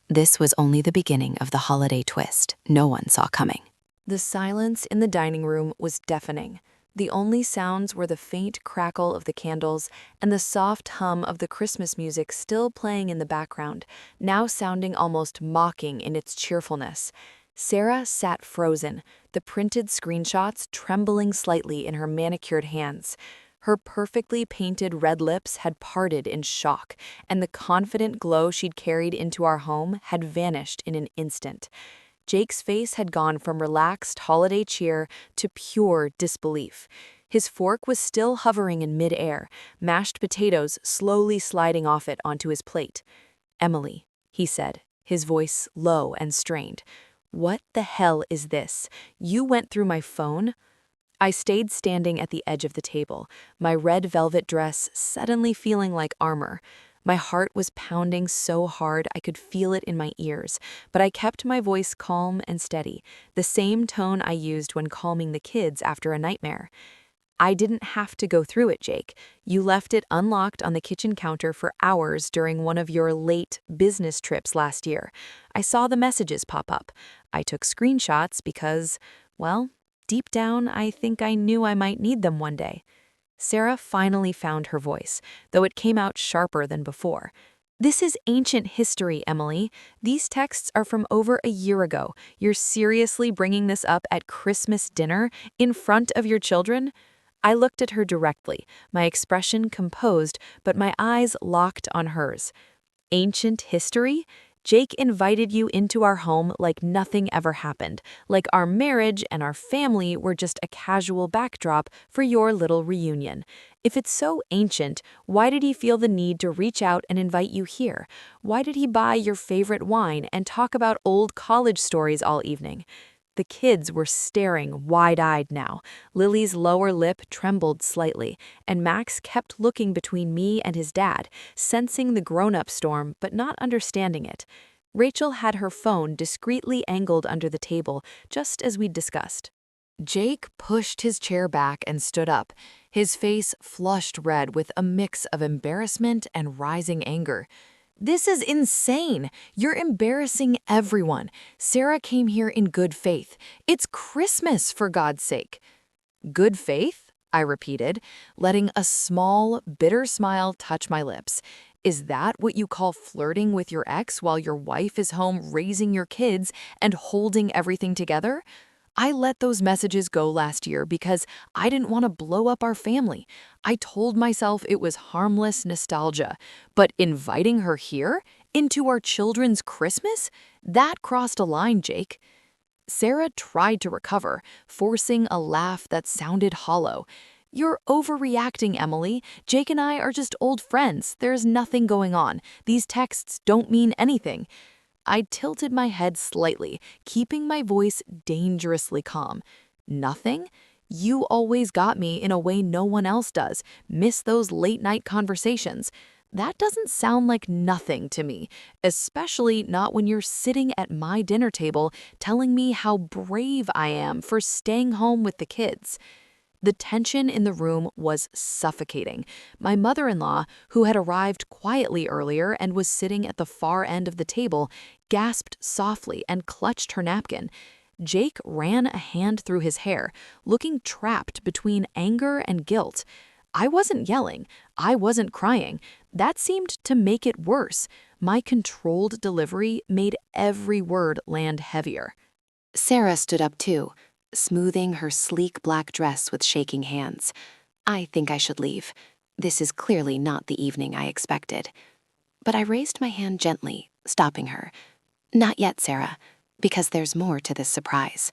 This was only the beginning of the holiday twist no one saw coming. The silence in the dining room was deafening. The only sounds were the faint crackle of the candles and the soft hum of the Christmas music still playing in the background, now sounding almost mocking in its cheerfulness. Sarah sat frozen, the printed screenshots trembling slightly in her manicured hands. Her perfectly painted red lips had parted in shock, and the confident glow she'd carried into our home had vanished in an instant. Jake's face had gone from relaxed holiday cheer to pure disbelief. His fork was still hovering in midair, mashed potatoes slowly sliding off it onto his plate. "Emily," he said, his voice low and strained. "What the hell is this? You went through my phone?" I stayed standing at the edge of the table, my red velvet dress suddenly feeling like armor. My heart was pounding so hard I could feel it in my ears, but I kept my voice calm and steady, the same tone I used when calming the kids after a nightmare. "I didn't have to go through it, Jake. You left it unlocked on the kitchen counter for hours during one of your late business trips last year. I saw the messages pop up. I took screenshots because, well, deep down, I think I knew I might need them one day." Sarah finally found her voice, though it came out sharper than before. "This is ancient history, Emily. These texts are from over a year ago. You're seriously bringing this up at Christmas dinner in front of your children?" I looked at her directly, my expression composed, but my eyes locked on hers. "Ancient history? Jake invited you into our home like nothing ever happened, like our marriage and our family were just a casual backdrop for your little reunion. If it's so ancient, why did he feel the need to reach out and invite you here? Why did he buy your favorite wine and talk about old college stories all evening?" The kids were staring wide-eyed now. Lily's lower lip trembled slightly, and Max kept looking between me and his dad, sensing the grown-up storm but not understanding it. Rachel had her phone discreetly angled under the table, just as we'd discussed. Jake pushed his chair back and stood up, his face flushed red with a mix of embarrassment and rising anger. "This is insane! You're embarrassing everyone. Sarah came here in good faith. It's Christmas, for God's sake." "Good faith?" I repeated, letting a small, bitter smile touch my lips. "Is that what you call flirting with your ex while your wife is home raising your kids and holding everything together?" I let those messages go last year because I didn't want to blow up our family. I told myself it was harmless nostalgia. But inviting her here, into our children's Christmas? That crossed a line, Jake. Sarah tried to recover, forcing a laugh that sounded hollow. "You're overreacting, Emily. Jake and I are just old friends. There's nothing going on. These texts don't mean anything." I tilted my head slightly, keeping my voice dangerously calm. "Nothing? You always got me in a way no one else does. Miss those late-night conversations. That doesn't sound like nothing to me, especially not when you're sitting at my dinner table telling me how brave I am for staying home with the kids." The tension in the room was suffocating. My mother-in-law, who had arrived quietly earlier and was sitting at the far end of the table, gasped softly and clutched her napkin. Jake ran a hand through his hair, looking trapped between anger and guilt. I wasn't yelling. I wasn't crying. That seemed to make it worse. My controlled delivery made every word land heavier. Sarah stood up too, smoothing her sleek black dress with shaking hands. "I think I should leave. This is clearly not the evening I expected." But I raised my hand gently, stopping her. "Not yet, Sarah, because there's more to this surprise."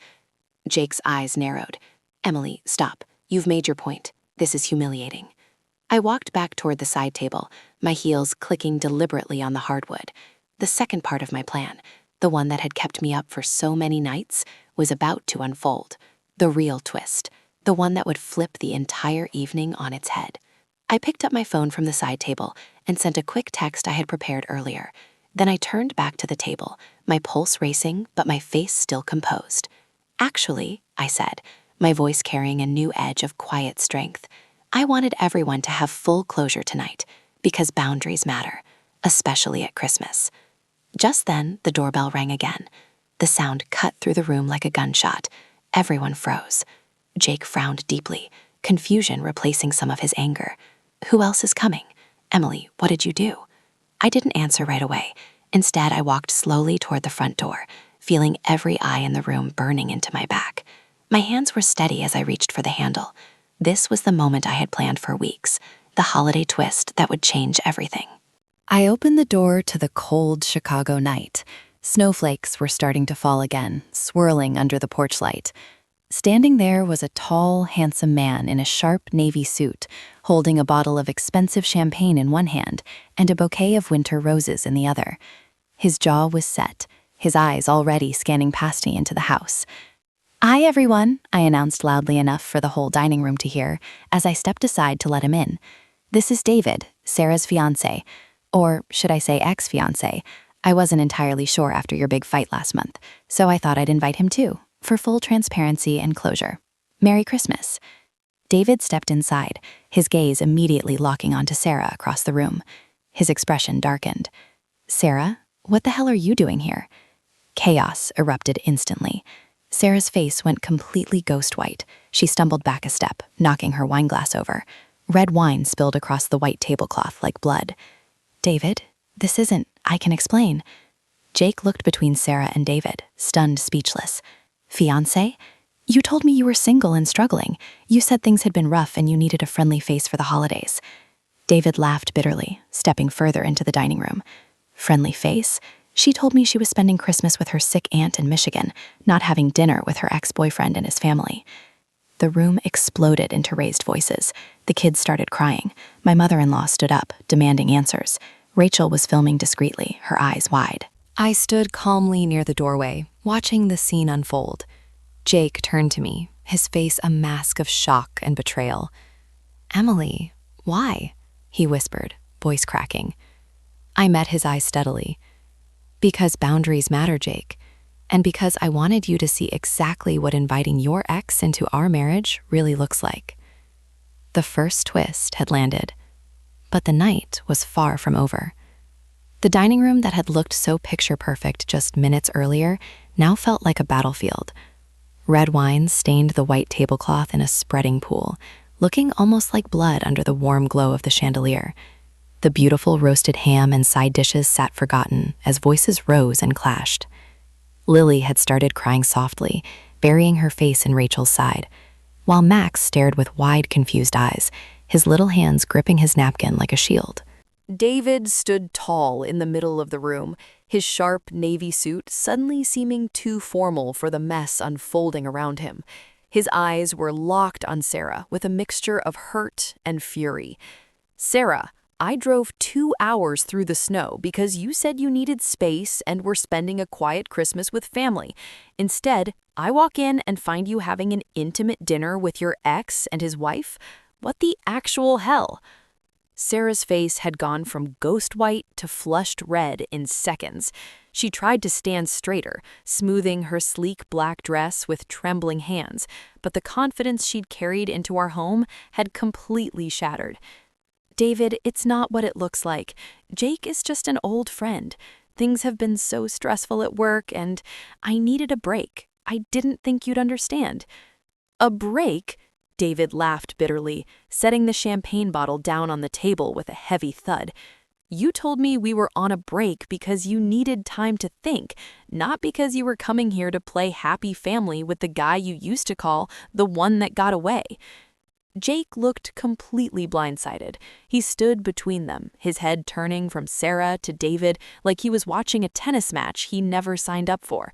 Jake's eyes narrowed. "Emily, stop. You've made your point. This is humiliating." I walked back toward the side table, my heels clicking deliberately on the hardwood. The second part of my plan, the one that had kept me up for so many nights, was about to unfold. The real twist, the one that would flip the entire evening on its head. I picked up my phone from the side table and sent a quick text I had prepared earlier. Then I turned back to the table, my pulse racing, but my face still composed. "Actually," I said, my voice carrying a new edge of quiet strength, "I wanted everyone to have full closure tonight, because boundaries matter, especially at Christmas." Just then, the doorbell rang again. The sound cut through the room like a gunshot. Everyone froze. Jake frowned deeply, confusion replacing some of his anger. "Who else is coming? Emily, what did you do?" I didn't answer right away. Instead, I walked slowly toward the front door, feeling every eye in the room burning into my back. My hands were steady as I reached for the handle. This was the moment I had planned for weeks, the holiday twist that would change everything. I opened the door to the cold Chicago night. Snowflakes were starting to fall again, swirling under the porch light. Standing there was a tall, handsome man in a sharp navy suit, holding a bottle of expensive champagne in one hand and a bouquet of winter roses in the other. His jaw was set, his eyes already scanning past me into the house. "Hi, everyone," I announced loudly enough for the whole dining room to hear as I stepped aside to let him in. "This is David, Sarah's fiancé. Or should I say ex-fiancé? I wasn't entirely sure after your big fight last month, so I thought I'd invite him too, for full transparency and closure. Merry Christmas." David stepped inside, his gaze immediately locking onto Sarah across the room. His expression darkened. "Sarah, what the hell are you doing here?" Chaos erupted instantly. Sarah's face went completely ghost white. She stumbled back a step, knocking her wineglass over. Red wine spilled across the white tablecloth like blood. "David, this isn't, I can explain." Jake looked between Sarah and David, stunned, speechless. "Fiancé? You told me you were single and struggling. You said things had been rough and you needed a friendly face for the holidays." David laughed bitterly, stepping further into the dining room. "Friendly face? She told me she was spending Christmas with her sick aunt in Michigan, not having dinner with her ex-boyfriend and his family." The room exploded into raised voices. The kids started crying. My mother-in-law stood up, demanding answers. Rachel was filming discreetly, her eyes wide. I stood calmly near the doorway, watching the scene unfold. Jake turned to me, his face a mask of shock and betrayal. "Emily, why?" he whispered, voice cracking. I met his eyes steadily. Because boundaries matter, Jake. And because I wanted you to see exactly what inviting your ex into our marriage really looks like. The first twist had landed, but the night was far from over. The dining room that had looked so picture-perfect just minutes earlier now felt like a battlefield. Red wine stained the white tablecloth in a spreading pool, looking almost like blood under the warm glow of the chandelier. The beautiful roasted ham and side dishes sat forgotten as voices rose and clashed. Lily had started crying softly, burying her face in Rachel's side, while Max stared with wide, confused eyes, his little hands gripping his napkin like a shield. David stood tall in the middle of the room, his sharp navy suit suddenly seeming too formal for the mess unfolding around him. His eyes were locked on Sarah with a mixture of hurt and fury. "Sarah, I drove 2 hours through the snow because you said you needed space and were spending a quiet Christmas with family. Instead, I walk in and find you having an intimate dinner with your ex and his wife? What the actual hell?" Sarah's face had gone from ghost white to flushed red in seconds. She tried to stand straighter, smoothing her sleek black dress with trembling hands, but the confidence she'd carried into our home had completely shattered. "David, it's not what it looks like. Jake is just an old friend. Things have been so stressful at work, and I needed a break. I didn't think you'd understand." "A break?" David laughed bitterly, setting the champagne bottle down on the table with a heavy thud. "You told me we were on a break because you needed time to think, not because you were coming here to play happy family with the guy you used to call the one that got away." Jake looked completely blindsided. He stood between them, his head turning from Sarah to David like he was watching a tennis match he never signed up for.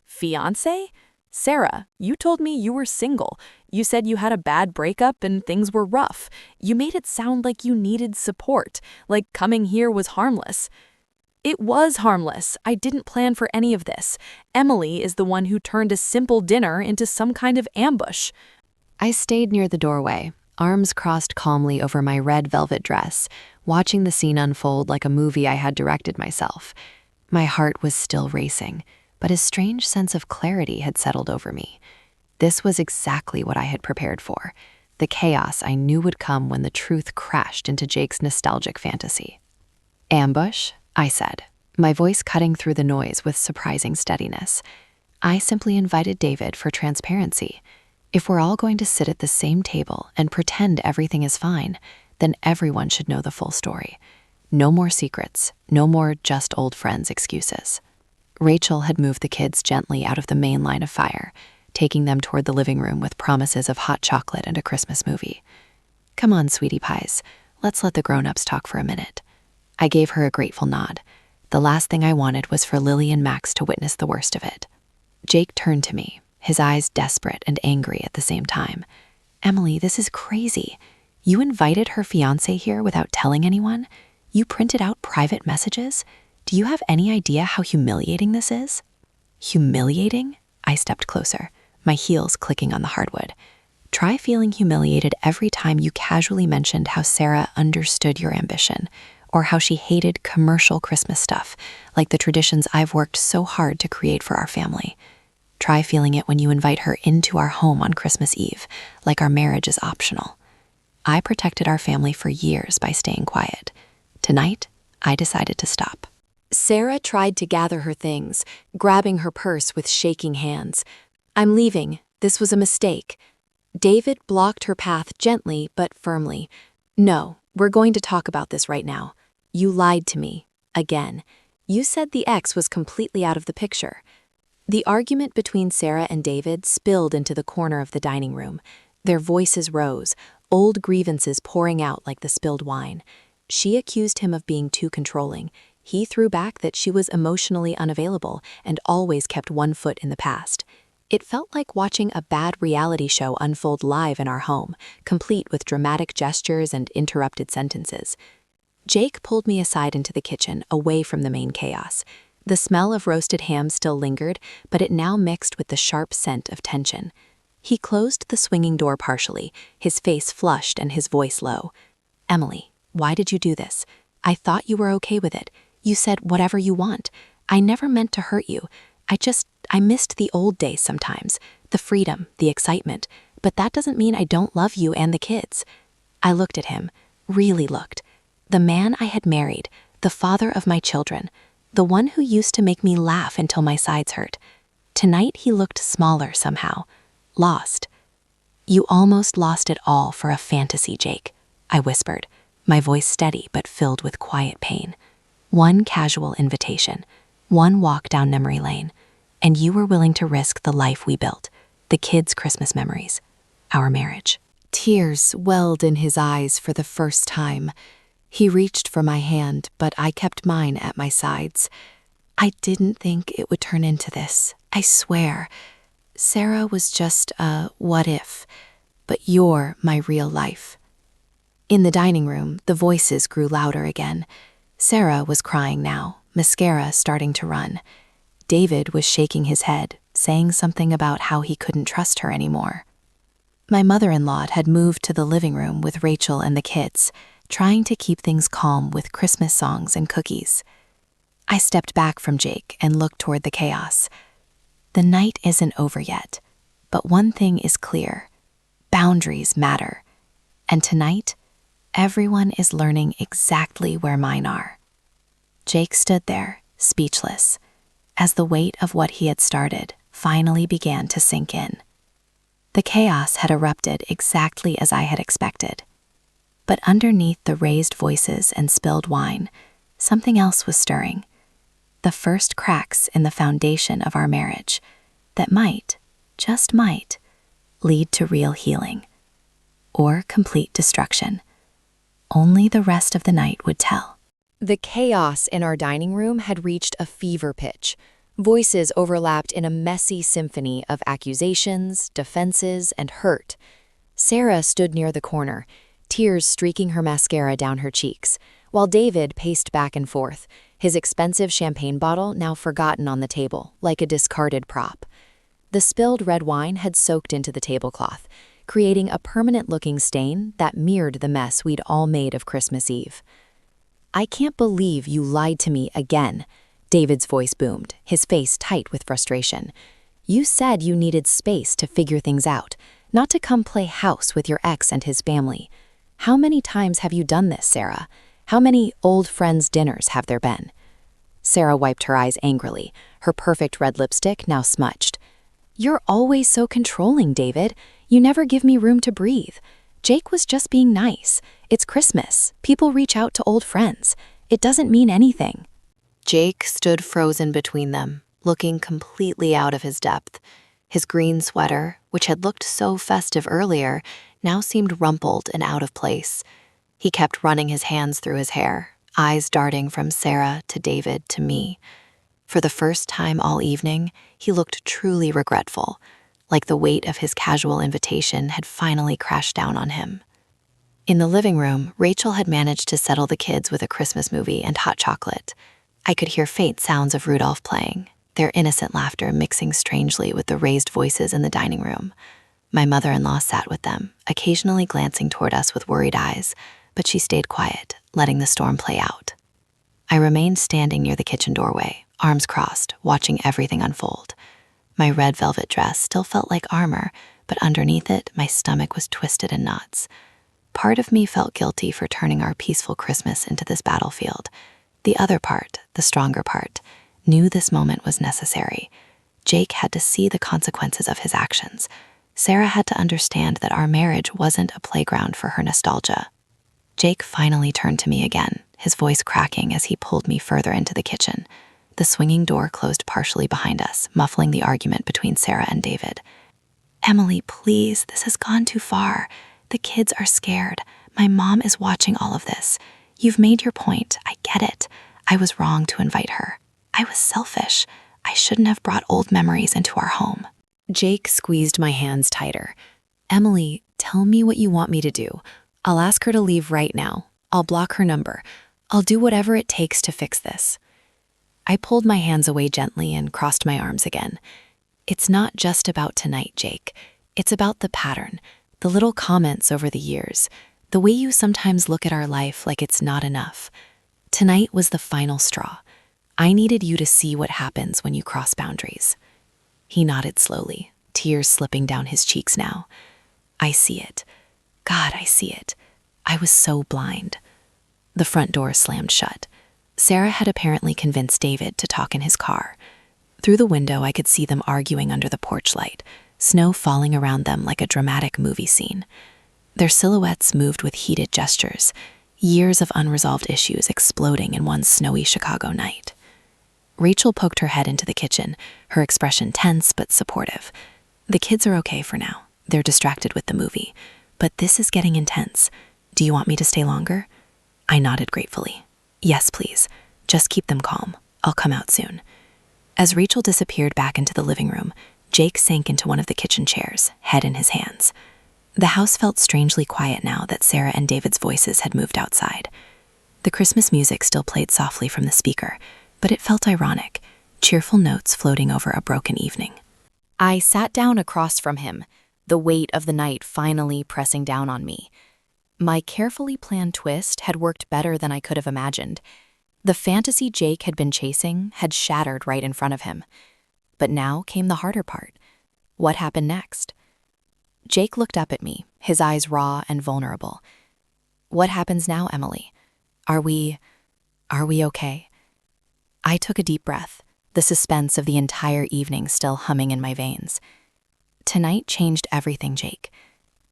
"Fiancé? Sarah, you told me you were single. You said you had a bad breakup and things were rough. You made it sound like you needed support, like coming here was harmless." "It was harmless. I didn't plan for any of this. Emily is the one who turned a simple dinner into some kind of ambush." I stayed near the doorway, arms crossed calmly over my red velvet dress, watching the scene unfold like a movie I had directed myself. My heart was still racing, but a strange sense of clarity had settled over me. This was exactly what I had prepared for, the chaos I knew would come when the truth crashed into Jake's nostalgic fantasy. "Ambush?" I said, my voice cutting through the noise with surprising steadiness. "I simply invited David for transparency. If we're all going to sit at the same table and pretend everything is fine, then everyone should know the full story. No more secrets, no more just old friends excuses." Rachel had moved the kids gently out of the main line of fire, taking them toward the living room with promises of hot chocolate and a Christmas movie. "Come on, sweetie pies, let's let the grown-ups talk for a minute." I gave her a grateful nod. The last thing I wanted was for Lily and Max to witness the worst of it. Jake turned to me, his eyes desperate and angry at the same time. "Emily, this is crazy. You invited her fiancé here without telling anyone? You printed out private messages? Do you have any idea how humiliating this is?" "Humiliating?" I stepped closer, my heels clicking on the hardwood. "Try feeling humiliated every time you casually mentioned how Sarah understood your ambition, or how she hated commercial Christmas stuff, like the traditions I've worked so hard to create for our family. Try feeling it when you invite her into our home on Christmas Eve, like our marriage is optional. I protected our family for years by staying quiet. Tonight, I decided to stop." Sarah tried to gather her things, grabbing her purse with shaking hands. "I'm leaving. This was a mistake." David blocked her path gently but firmly. "No, we're going to talk about this right now. You lied to me. Again. You said the ex was completely out of the picture." The argument between Sarah and David spilled into the corner of the dining room. Their voices rose, old grievances pouring out like the spilled wine. She accused him of being too controlling. He threw back that she was emotionally unavailable and always kept one foot in the past. It felt like watching a bad reality show unfold live in our home, complete with dramatic gestures and interrupted sentences. Jake pulled me aside into the kitchen, away from the main chaos. The smell of roasted ham still lingered, but it now mixed with the sharp scent of tension. He closed the swinging door partially, his face flushed and his voice low. "Emily, why did you do this? I thought you were okay with it. You said whatever you want. I never meant to hurt you. I missed the old days sometimes, the freedom, the excitement, but that doesn't mean I don't love you and the kids." I looked at him, really looked. The man I had married, the father of my children, the one who used to make me laugh until my sides hurt. Tonight he looked smaller somehow, lost. "You almost lost it all for a fantasy, Jake," I whispered, my voice steady but filled with quiet pain. "One casual invitation, one walk down memory lane, and you were willing to risk the life we built, the kids' Christmas memories, our marriage." Tears welled in his eyes for the first time. He reached for my hand, but I kept mine at my sides. "I didn't think it would turn into this, I swear. Sarah was just a what if, but you're my real life." In the dining room, the voices grew louder again. Sarah was crying now, mascara starting to run. David was shaking his head, saying something about how he couldn't trust her anymore. My mother-in-law had moved to the living room with Rachel and the kids, trying to keep things calm with Christmas songs and cookies. I stepped back from Jake and looked toward the chaos. The night isn't over yet, but one thing is clear. Boundaries matter. And tonight, everyone is learning exactly where mine are. Jake stood there, speechless, as the weight of what he had started finally began to sink in. The chaos had erupted exactly as I had expected. But underneath the raised voices and spilled wine, something else was stirring. The first cracks in the foundation of our marriage that might, just might, lead to real healing. Or complete destruction. Only the rest of the night would tell. The chaos in our dining room had reached a fever pitch. Voices overlapped in a messy symphony of accusations, defenses, and hurt. Sarah stood near the corner, tears streaking her mascara down her cheeks, while David paced back and forth, his expensive champagne bottle now forgotten on the table, like a discarded prop. The spilled red wine had soaked into the tablecloth, creating a permanent-looking stain that mirrored the mess we'd all made of Christmas Eve. "I can't believe you lied to me again," David's voice boomed, his face tight with frustration. "You said you needed space to figure things out, not to come play house with your ex and his family. How many times have you done this, Sarah? How many old friends' dinners have there been?" Sarah wiped her eyes angrily, her perfect red lipstick now smudged. "You're always so controlling, David. You never give me room to breathe. Jake was just being nice. It's Christmas. People reach out to old friends. It doesn't mean anything." Jake stood frozen between them, looking completely out of his depth. His green sweater, which had looked so festive earlier, now seemed rumpled and out of place. He kept running his hands through his hair, eyes darting from Sarah to David to me. For the first time all evening, he looked truly regretful, like the weight of his casual invitation had finally crashed down on him. In the living room, Rachel had managed to settle the kids with a Christmas movie and hot chocolate. I could hear faint sounds of Rudolph playing, their innocent laughter mixing strangely with the raised voices in the dining room. My mother-in-law sat with them, occasionally glancing toward us with worried eyes, but she stayed quiet, letting the storm play out. I remained standing near the kitchen doorway, arms crossed, watching everything unfold. My red velvet dress still felt like armor, but underneath it, my stomach was twisted in knots. Part of me felt guilty for turning our peaceful Christmas into this battlefield. The other part, the stronger part, knew this moment was necessary. Jake had to see the consequences of his actions. Sarah had to understand that our marriage wasn't a playground for her nostalgia. Jake finally turned to me again, his voice cracking as he pulled me further into the kitchen. The swinging door closed partially behind us, muffling the argument between Sarah and David. "Emily, please, this has gone too far. The kids are scared. My mom is watching all of this. You've made your point. I get it. I was wrong to invite her. I was selfish. I shouldn't have brought old memories into our home." Jake squeezed my hands tighter. "Emily, tell me what you want me to do. I'll ask her to leave right now. I'll block her number. I'll do whatever it takes to fix this." I pulled my hands away gently and crossed my arms again. "It's not just about tonight, Jake. It's about the pattern, the little comments over the years, the way you sometimes look at our life like it's not enough. Tonight was the final straw. I needed you to see what happens when you cross boundaries. He nodded slowly, tears slipping down his cheeks now. I see it. God, I see it. I was so blind. The front door slammed shut. Sarah had apparently convinced David to talk in his car. Through the window, I could see them arguing under the porch light, snow falling around them like a dramatic movie scene. Their silhouettes moved with heated gestures, years of unresolved issues exploding in one snowy Chicago night. Rachel poked her head into the kitchen, her expression tense but supportive. The kids are okay for now. They're distracted with the movie. But this is getting intense. Do you want me to stay longer? I nodded gratefully. Yes, please. Just keep them calm. I'll come out soon. As Rachel disappeared back into the living room, Jake sank into one of the kitchen chairs, head in his hands. The house felt strangely quiet now that Sarah and David's voices had moved outside. The Christmas music still played softly from the speaker, but it felt ironic, cheerful notes floating over a broken evening. I sat down across from him, the weight of the night finally pressing down on me. My carefully planned twist had worked better than I could have imagined. The fantasy Jake had been chasing had shattered right in front of him. But now came the harder part. What happened next? Jake looked up at me, his eyes raw and vulnerable. What happens now, Emily? Are we okay? I took a deep breath, the suspense of the entire evening still humming in my veins. Tonight changed everything, Jake.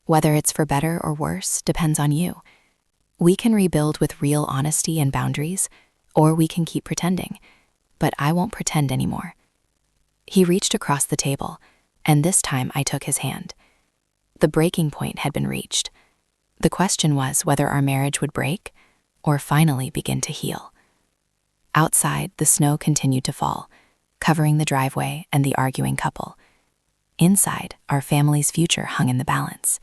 Whether it's for better or worse depends on you. We can rebuild with real honesty and boundaries, or we can keep pretending. But I won't pretend anymore. He reached across the table, and this time I took his hand. The breaking point had been reached. The question was whether our marriage would break or finally begin to heal. Outside, the snow continued to fall, covering the driveway and the arguing couple. Inside, our family's future hung in the balance.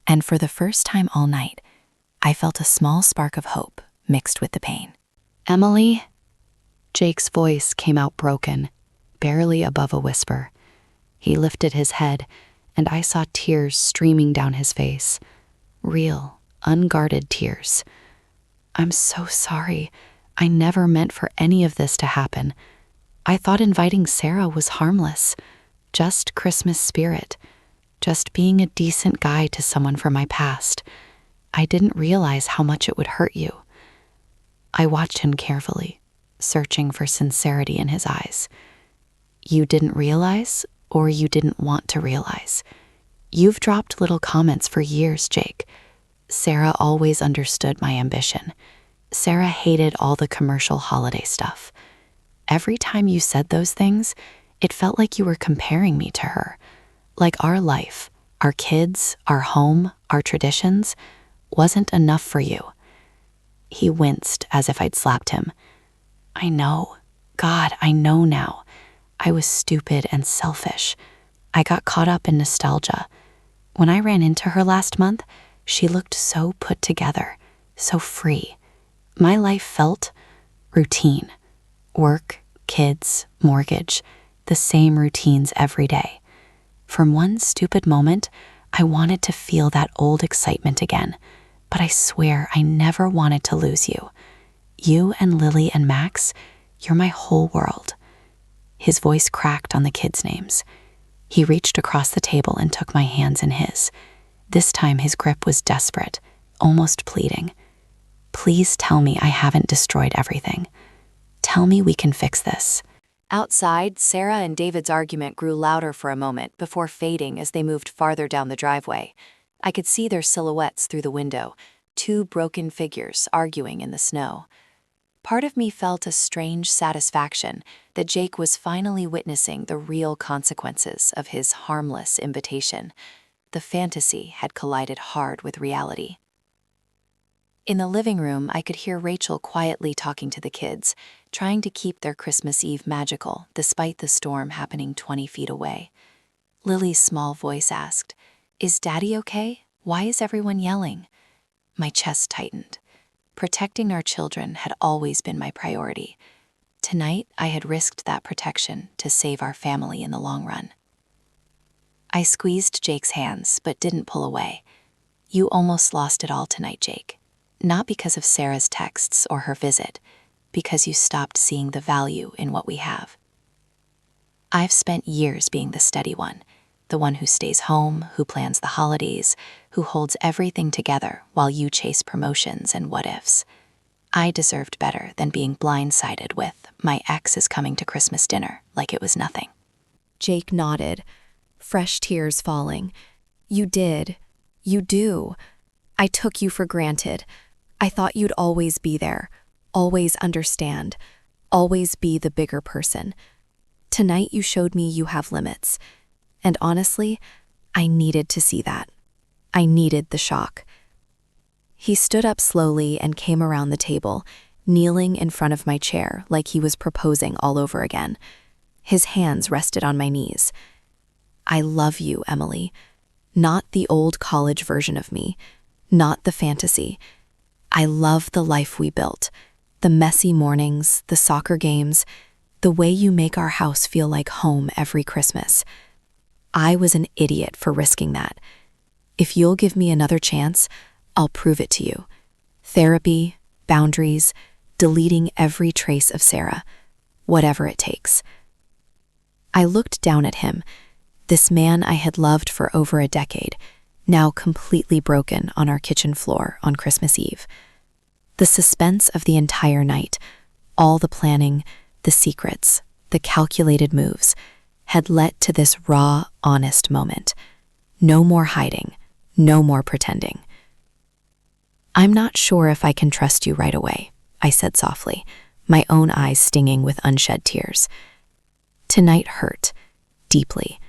And for the first time all night, I felt a small spark of hope mixed with the pain. Emily? Jake's voice came out broken, barely above a whisper. He lifted his head, and I saw tears streaming down his face. Real, unguarded tears. I'm so sorry. I never meant for any of this to happen. I thought inviting Sarah was harmless. Just Christmas spirit. Just being a decent guy to someone from my past. I didn't realize how much it would hurt you. I watched him carefully, searching for sincerity in his eyes. You didn't realize, or you didn't want to realize. You've dropped little comments for years, Jake. Sarah always understood my ambition. Sarah hated all the commercial holiday stuff. Every time you said those things, it felt like you were comparing me to her. Like our life, our kids, our home, our traditions, wasn't enough for you. He winced as if I'd slapped him. I know. God, I know now. I was stupid and selfish. I got caught up in nostalgia. When I ran into her last month, she looked so put together, so free. My life felt routine. Work, kids, mortgage, the same routines every day. From one stupid moment, I wanted to feel that old excitement again, but I swear I never wanted to lose you. You and Lily and Max, you're my whole world. His voice cracked on the kids' names. He reached across the table and took my hands in his. This time his grip was desperate, almost pleading. Please tell me I haven't destroyed everything. Tell me we can fix this. Outside, Sarah and David's argument grew louder for a moment before fading as they moved farther down the driveway. I could see their silhouettes through the window, two broken figures arguing in the snow. Part of me felt a strange satisfaction that Jake was finally witnessing the real consequences of his harmless invitation. The fantasy had collided hard with reality. In the living room, I could hear Rachel quietly talking to the kids, trying to keep their Christmas Eve magical despite the storm happening 20 feet away. Lily's small voice asked, "Is Daddy okay? Why is everyone yelling?" My chest tightened. Protecting our children had always been my priority. Tonight, I had risked that protection to save our family in the long run. I squeezed Jake's hands, but didn't pull away. You almost lost it all tonight, Jake. Not because of Sarah's texts or her visit. because you stopped seeing the value in what we have. I've spent years being the steady one, the one who stays home, who plans the holidays, who holds everything together while you chase promotions and what-ifs. I deserved better than being blindsided with, "My ex is coming to Christmas dinner," like it was nothing. Jake nodded, fresh tears falling. You did. You do. I took you for granted. I thought you'd always be there, always understand, always be the bigger person. Tonight you showed me you have limits. And honestly, I needed to see that. I needed the shock. He stood up slowly and came around the table, kneeling in front of my chair like he was proposing all over again. His hands rested on my knees. I love you, Emily. Not the old college version of me, not the fantasy. I love the life we built, the messy mornings, the soccer games, the way you make our house feel like home every Christmas. I was an idiot for risking that. If you'll give me another chance, I'll prove it to you. Therapy, boundaries, deleting every trace of Sarah, whatever it takes. I looked down at him, this man I had loved for over a decade, now completely broken on our kitchen floor on Christmas Eve. The suspense of the entire night, all the planning, the secrets, the calculated moves, had led to this raw, honest moment. No more hiding, no more pretending. "I'm not sure if I can trust you right away," I said softly, my own eyes stinging with unshed tears. "Tonight hurt, deeply,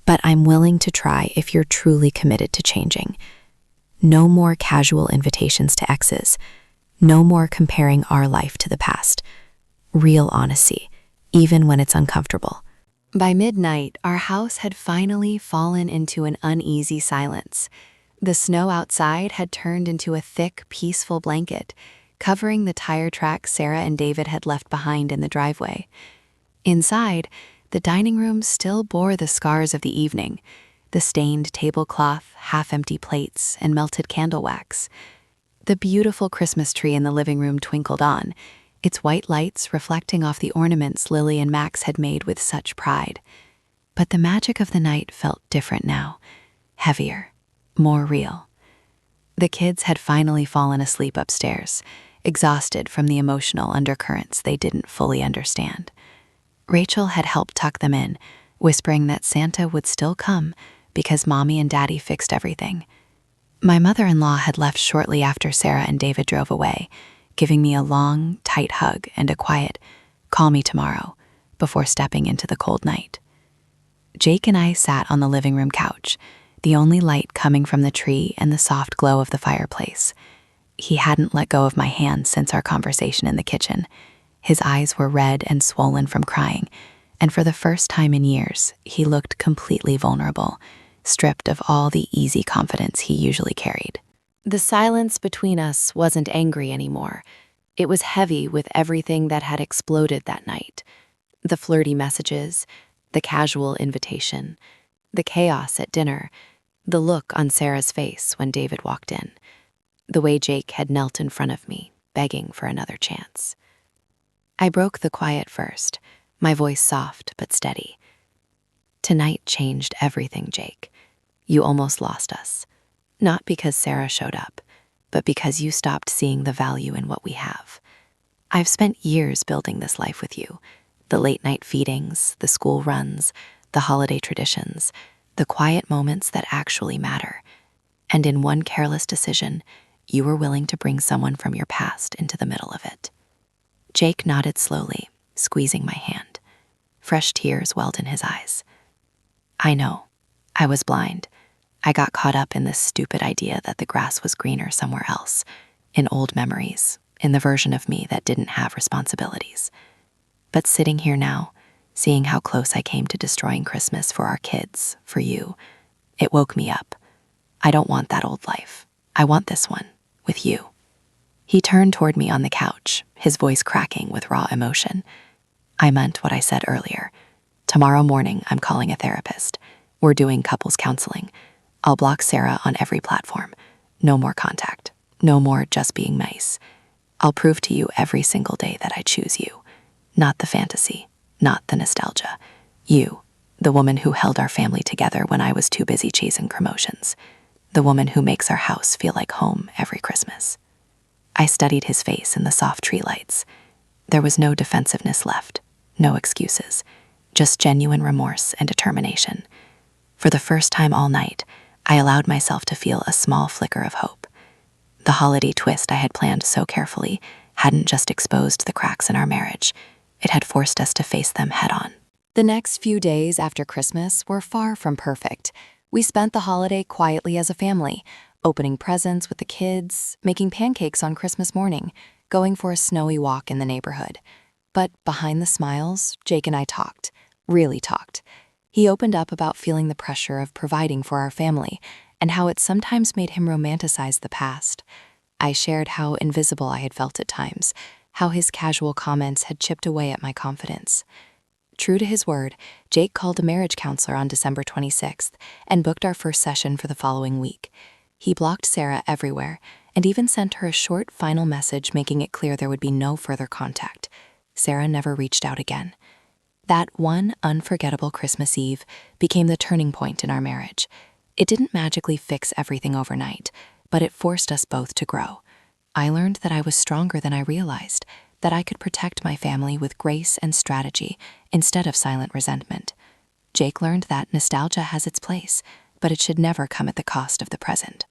but I'm willing to try if you're truly committed to changing. No more casual invitations to exes, no more comparing our life to the past. Real honesty, even when it's uncomfortable." By midnight, our house had finally fallen into an uneasy silence. The snow outside had turned into a thick, peaceful blanket, covering the tire tracks Sarah and David had left behind in the driveway. Inside, the dining room still bore the scars of the evening, the stained tablecloth, half-empty plates, and melted candle wax. The beautiful Christmas tree in the living room twinkled on, its white lights reflecting off the ornaments Lily and Max had made with such pride. But the magic of the night felt different now, heavier, more real. The kids had finally fallen asleep upstairs, exhausted from the emotional undercurrents they didn't fully understand. Rachel had helped tuck them in, whispering that Santa would still come because Mommy and Daddy fixed everything. My mother-in-law had left shortly after Sarah and David drove away, giving me a long, tight hug and a quiet, "Call me tomorrow," before stepping into the cold night. Jake and I sat on the living room couch, the only light coming from the tree and the soft glow of the fireplace. He hadn't let go of my hand since our conversation in the kitchen. His eyes were red and swollen from crying, and for the first time in years, he looked completely vulnerable, stripped of all the easy confidence he usually carried. The silence between us wasn't angry anymore. It was heavy with everything that had exploded that night. The flirty messages, the casual invitation, the chaos at dinner, the look on Sarah's face when David walked in, the way Jake had knelt in front of me, begging for another chance. I broke the quiet first, my voice soft but steady. "Tonight changed everything, Jake. You almost lost us. Not because Sarah showed up, but because you stopped seeing the value in what we have. I've spent years building this life with you, the late-night feedings, the school runs, the holiday traditions, the quiet moments that actually matter. And in one careless decision, you were willing to bring someone from your past into the middle of it." Jake nodded slowly, squeezing my hand. Fresh tears welled in his eyes. "I know. I was blind. I got caught up in this stupid idea that the grass was greener somewhere else, in old memories, in the version of me that didn't have responsibilities. But sitting here now, seeing how close I came to destroying Christmas for our kids, for you, it woke me up. I don't want that old life. I want this one, with you." He turned toward me on the couch, his voice cracking with raw emotion. "I meant what I said earlier. Tomorrow morning, I'm calling a therapist. We're doing couples counseling. I'll block Sarah on every platform. No more contact. No more just being nice. I'll prove to you every single day that I choose you. Not the fantasy, not the nostalgia. You, the woman who held our family together when I was too busy chasing promotions. The woman who makes our house feel like home every Christmas. I studied his face in the soft tree lights. There was no defensiveness left, no excuses, just genuine remorse and determination. For the first time all night, I allowed myself to feel a small flicker of hope. The holiday twist I had planned so carefully hadn't just exposed the cracks in our marriage, it had forced us to face them head on. The next few days after Christmas were far from perfect. We spent the holiday quietly as a family, opening presents with the kids, making pancakes on Christmas morning, going for a snowy walk in the neighborhood. But behind the smiles, Jake and I talked, really talked. He opened up about feeling the pressure of providing for our family and how it sometimes made him romanticize the past. I shared how invisible I had felt at times, how his casual comments had chipped away at my confidence. True to his word, Jake called a marriage counselor on December 26th and booked our first session for the following week. He blocked Sarah everywhere and even sent her a short final message making it clear there would be no further contact. Sarah never reached out again. That one unforgettable Christmas Eve became the turning point in our marriage. It didn't magically fix everything overnight, but it forced us both to grow. I learned that I was stronger than I realized, that I could protect my family with grace and strategy instead of silent resentment. Jake learned that nostalgia has its place, but it should never come at the cost of the present.